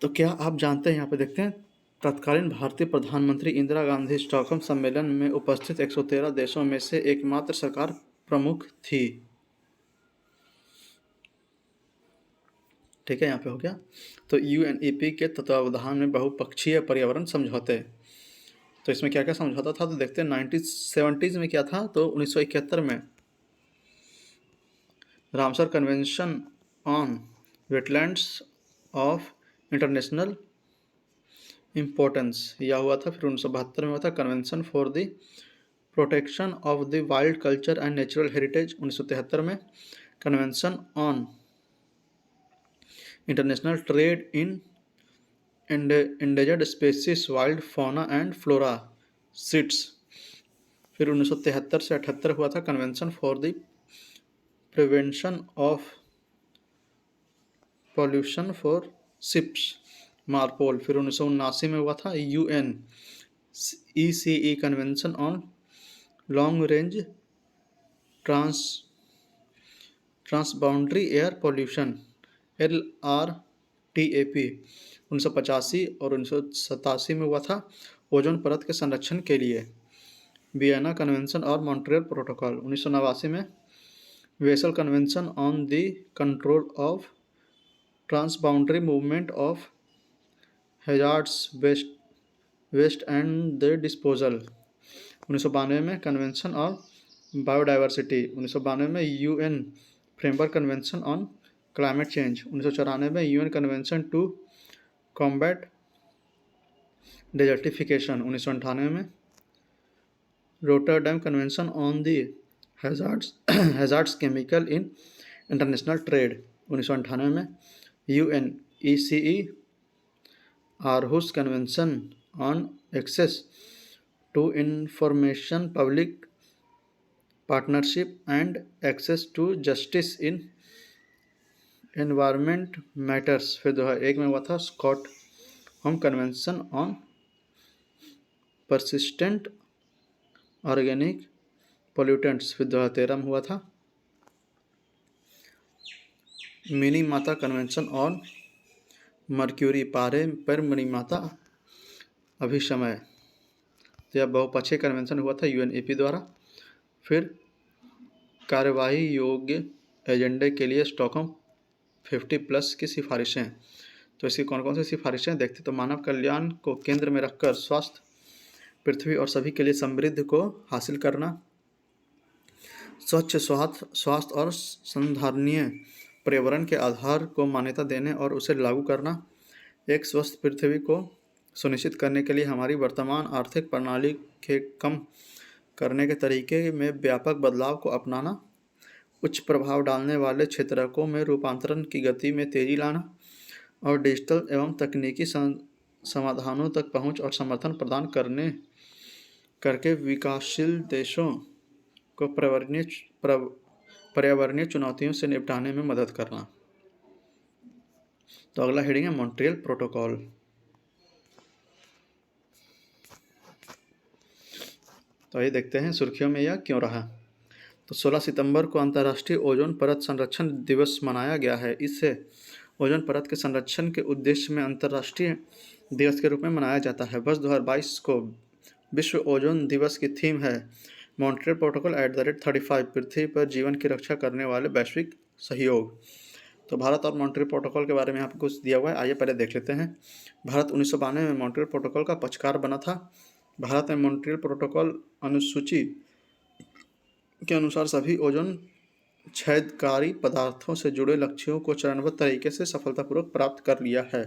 तो क्या आप जानते हैं, यहाँ पे देखते हैं, तत्कालीन भारतीय प्रधानमंत्री इंदिरा गांधी स्टॉकहोम सम्मेलन में उपस्थित 113 देशों में से एकमात्र सरकार प्रमुख थी। ठीक है, यहाँ पे हो गया। तो UNEP के तत्वावधान में बहुपक्षीय पर्यावरण समझौते, तो इसमें क्या क्या समझौता था, तो देखते हैं। 1970s में क्या था, तो 1971 में Ramsar convention on wetlands of international importance यह हुआ था। फिर 1972 में हुआ था convention for the protection of the wild culture and natural heritage. 1973 में convention on international trade in endangered species wild fauna and flora seats. फिर 1973 से 78 हुआ था convention for the prevention of pollution for ships MARPOL. फिर 1979 में हुआ था UNECE convention on long range transboundary air pollution LRTAP। 1985 और 1987 में हुआ था ओजोन परत के संरक्षण के लिए वियना कन्वेंशन और मॉन्ट्रियल प्रोटोकॉल। 1989 में Basel convention on the control of transboundary movement of hazards waste and the disposal. 1992 में कन्वेंशन ऑन बायोडाइवर्सिटी। 1992 में UN framework convention on climate change. 1994 में UN convention to combat desertification. 1998 में Rotterdam convention on the hazards chemical in international trade. 1998 में UNECE Aarhus convention on access to information public partnership and access to justice in environment matters. फिर 2001 में हुआ था Stockholm convention on persistent organic pollutants. फिर 2013 में हुआ था Minimata convention on mercury पारे पर मिनीमाता अभिशमय। तो यह बहुपक्षीय कन्वेंशन हुआ था UNEP द्वारा। फिर कार्यवाही योग्य एजेंडे के लिए स्टॉकहोम 50+ की सिफारिशें। तो इसकी कौन कौन सी सिफारिशें देखते, तो मानव कल्याण को केंद्र में रखकर स्वास्थ्य, पृथ्वी और सभी के लिए समृद्धि को हासिल करना, स्वच्छ स्वास्थ्य और संधारणीय पर्यावरण के आधार को मान्यता देने और उसे लागू करना, एक स्वस्थ पृथ्वी को सुनिश्चित करने के लिए हमारी वर्तमान आर्थिक प्रणाली के कम करने के तरीके में व्यापक बदलाव को अपनाना, उच्च प्रभाव डालने वाले क्षेत्रों में रूपांतरण की गति में तेजी लाना और डिजिटल एवं तकनीकी समाधानों तक पहुंच और समर्थन प्रदान करके विकासशील देशों को पर्यावरणीय चुनौतियों से निपटने में मदद करना। तो अगला हेडिंग है मॉन्ट्रियल प्रोटोकॉल। तो आइए देखते हैं सुर्खियों में यह क्यों रहा। तो 16 सितंबर को अंतर्राष्ट्रीय ओजोन परत संरक्षण दिवस मनाया गया है। इससे ओजोन परत के संरक्षण के उद्देश्य में अंतर्राष्ट्रीय दिवस के रूप में मनाया जाता है। वर्ष 2022 को विश्व ओजोन दिवस की थीम है मॉन्ट्रियल प्रोटोकॉल @35 पृथ्वी पर जीवन की रक्षा करने वाले वैश्विक सहयोग। तो भारत और मॉन्ट्रियल प्रोटोकॉल के बारे में यहाँ पर कुछ दिया हुआ है, आइए पहले देख लेते हैं। भारत 1992 में मॉन्ट्रियल प्रोटोकॉल का पक्षकार बना था। भारत में मॉन्ट्रियल प्रोटोकॉल अनुसूची के अनुसार सभी ओजोन छेदकारी पदार्थों से जुड़े लक्ष्यों को चरणबद्ध तरीके से सफलतापूर्वक प्राप्त कर लिया है।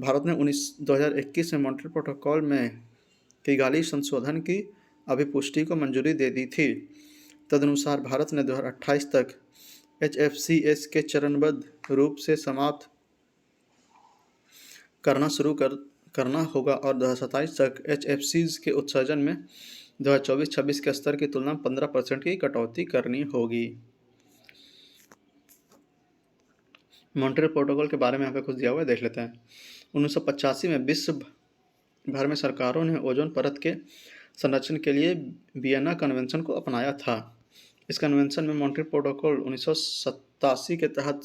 भारत ने 2021 में मॉन्ट्रियल प्रोटोकॉल में किगाली संशोधन की अभिपुष्टि को मंजूरी दे दी थी। तदनुसार भारत ने 2028 तक HFCs के चरणबद्ध रूप से समाप्त करना होगा और 2027 तक HFCs के उत्सर्जन में 2024-26 के स्तर की तुलना में 15% की कटौती करनी होगी। मॉन्ट्रियल प्रोटोकॉल के बारे में यहाँ पे कुछ दिया हुआ है, देख लेते हैं। 1985 में विश्व भर में सरकारों ने ओजोन परत के संरक्षण के लिए वियना कन्वेंशन को अपनाया था। इस कन्वेंशन में मॉन्ट्रियल प्रोटोकॉल 1987 के तहत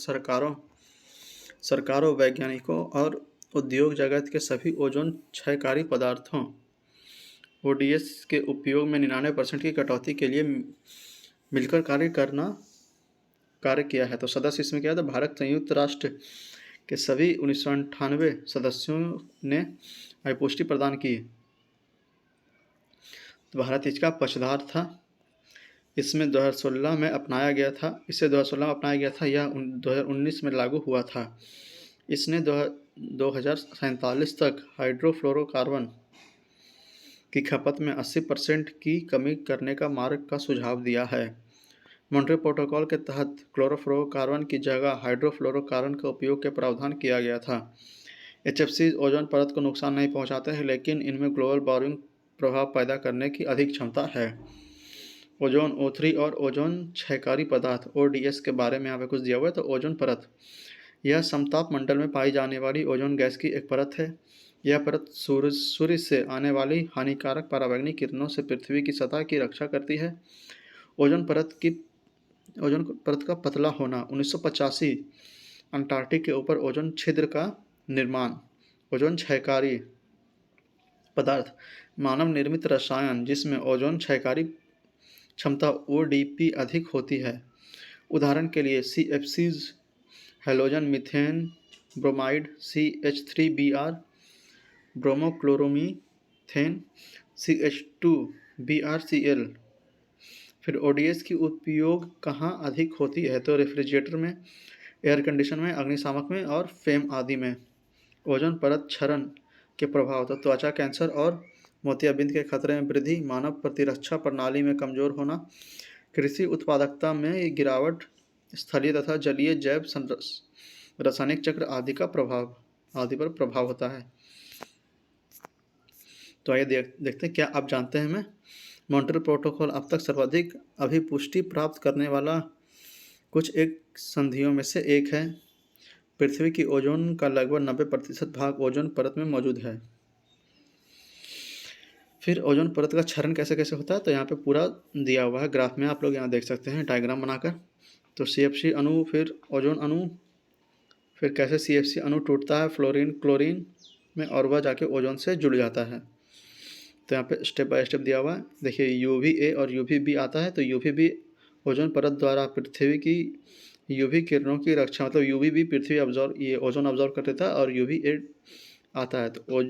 सरकारों, वैज्ञानिकों और उद्योग जगत के सभी ओजोन क्षयकारी पदार्थों ODS के उपयोग में 99% की कटौती के लिए मिलकर कार्य किया है। तो सदस्य इसमें क्या था? भारत, संयुक्त राष्ट्र के सभी 1998 सदस्यों ने पुष्टि प्रदान की। तो भारत इसका पक्षधार था। इसमें 2016 में अपनाया गया था। इसे 2016 में अपनाया गया था, यह 2019 में लागू हुआ था। इसने 2047 तक हाइड्रोफ्लोरोकार्बन की खपत में 80% की कमी करने का मार्ग का सुझाव दिया है। मॉन्ट्रियल प्रोटोकॉल के तहत क्लोरोफ्लोरोकार्बन की जगह हाइड्रोफ्लोरोकार्बन का उपयोग के प्रावधान किया गया था। HFC ओजोन परत को नुकसान नहीं पहुंचाते हैं, लेकिन इनमें ग्लोबल वार्मिंग प्रभाव पैदा करने की अधिक क्षमता है। ओजोन O3 और ओजोन क्षयकारी पदार्थ ODS के बारे में यहाँ पे कुछ दिया हुआ है। तो ओजोन परत यह समताप मंडल में पाई जाने वाली ओजोन गैस की एक परत है। यह परत सूर्य से आने वाली हानिकारक पराबैंगनी किरणों से पृथ्वी की सतह की रक्षा करती है। ओजोन परत का पतला होना। 1985 अंटार्कटिक के ऊपर ओजोन छिद्र का निर्माण। ओजोन क्षयकारी पदार्थ मानव निर्मित रसायन जिसमें ओजोन क्षयकारी क्षमता ODP अधिक होती है। उदाहरण के लिए CFCs, halogen methane bromide, CH3Br, ब्रोमोक्लोरोमीथेन, CH2BrCl। फिर ODS की उपयोग कहाँ अधिक होती है? तो रेफ्रिजरेटर में, एयर कंडीशन में, अग्निशामक में और फेम आदि में। ओजोन परत क्षरण के प्रभाव। तो त्वचा कैंसर और मोतियाबिंद के खतरे में वृद्धि, मानव प्रतिरक्षा प्रणाली में कमजोर होना, कृषि उत्पादकता में गिरावट, स्थलीय तथा जलीय जैव रासायनिक चक्र आदि पर प्रभाव होता है। तो आइए देखते हैं क्या आप जानते हैं। मैं मॉन्ट्रियल प्रोटोकॉल अब तक सर्वाधिक अभिपुष्टि प्राप्त करने वाला कुछ एक संधियों में से एक है। पृथ्वी की ओजोन का लगभग 90% भाग ओजोन परत में मौजूद है। फिर ओजोन परत का क्षरण कैसे कैसे होता है? तो यहाँ पे पूरा दिया हुआ है ग्राफ में, आप लोग यहाँ देख सकते हैं डायग्राम बनाकर। तो CFC अणु, फिर ओजोन अणु, फिर कैसे CFC अणु टूटता है फ्लोरीन क्लोरीन में और वह जाके ओजोन से जुड़ जाता है। तो यहाँ पे स्टेप बाय स्टेप दिया हुआ है। देखिए UVA और UVB आता है। तो UVB ओजोन परत द्वारा पृथ्वी की UV किरणों की रक्षा, मतलब UVB पृथ्वी ओजोन ऑब्जॉर्व कर देता है और UVA आता है। तो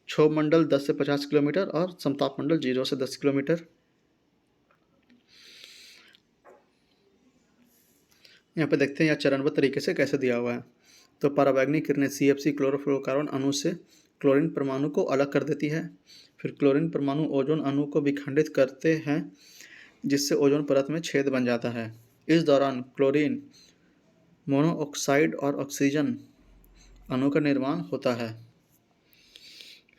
क्षोभ मंडल 10 से 50 किलोमीटर और समताप मंडल 0 से 10 किलोमीटर। यहाँ पे देखते हैं यह चरणबद्ध तरीके से कैसे दिया हुआ है। तो पराबैंगनी किरणें CFC क्लोरोफ्लोरोकार्बन अणु से क्लोरीन परमाणु को अलग कर देती है। फिर क्लोरीन परमाणु ओजोन अणु को विखंडित करते हैं, जिससे ओजोन परत में छेद बन जाता है। इस दौरान क्लोरीन मोनोऑक्साइड और ऑक्सीजन अणु का निर्माण होता है।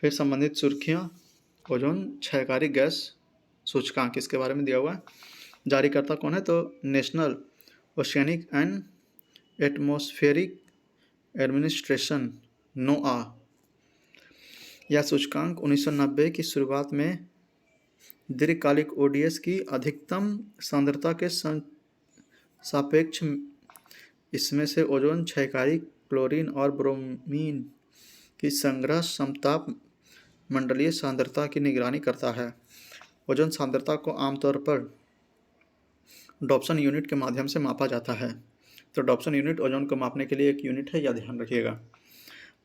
फिर संबंधित सुर्खियाँ, ओजोन क्षयकारी गैस सूचकांक, इसके बारे में दिया हुआ है। जारीकर्ता कौन है? तो national oceanic and atmospheric administration NOAA। यह सूचकांक 1990 की शुरुआत में दीर्घकालिक ODS की अधिकतम सांद्रता के सापेक्ष इसमें से ओजोन क्षयकारी क्लोरीन और ब्रोमीन की संग्रह समताप मंडलीय सांद्रता की निगरानी करता है। ओजोन सांद्रता को आमतौर पर डॉप्सन यूनिट के माध्यम से मापा जाता है। तो डॉप्सन यूनिट ओजोन को मापने के लिए एक यूनिट है, यह ध्यान रखिएगा।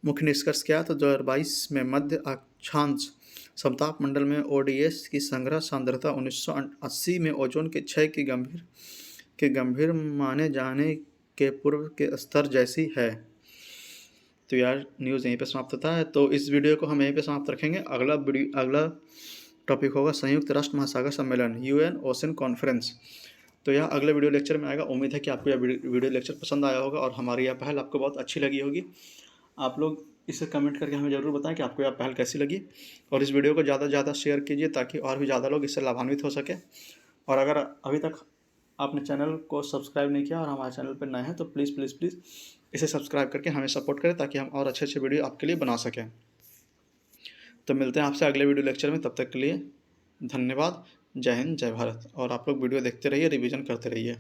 मुख्य निष्कर्ष क्या? तो 2022 में मध्य अक्षांश समताप मंडल में ODS की संग्रह सांद्रता 1980 में ओजोन के क्षय के गंभीर माने जाने के पूर्व के स्तर जैसी है। तो यार न्यूज़ यहीं पे समाप्त होता है। तो इस वीडियो को हम यहीं पे समाप्त रखेंगे। अगला टॉपिक होगा संयुक्त राष्ट्र महासागर सम्मेलन UN ओशन कॉन्फ्रेंस। तो यह अगले वीडियो लेक्चर में आएगा। उम्मीद है कि आपको यह वीडियो लेक्चर पसंद आया होगा और हमारी यह पहल आपको बहुत अच्छी लगी होगी। आप लोग इसे कमेंट करके हमें ज़रूर बताएं कि आपको यह पहल कैसी लगी, और इस वीडियो को ज़्यादा से ज़्यादा शेयर कीजिए ताकि और भी ज़्यादा लोग इससे लाभान्वित हो सकें। और अगर अभी तक आपने चैनल को सब्सक्राइब नहीं किया और हमारे चैनल पर नए हैं तो प्लीज़ प्लीज़ प्लीज़ इसे सब्सक्राइब करके हमें सपोर्ट करें ताकि हम और अच्छे अच्छे वीडियो आपके लिए बना सकें। तो मिलते हैं आपसे अगले वीडियो लेक्चर में, तब तक के लिए धन्यवाद। जय हिंद, जय भारत। और आप लोग वीडियो देखते रहिए, रिवीजन करते रहिए।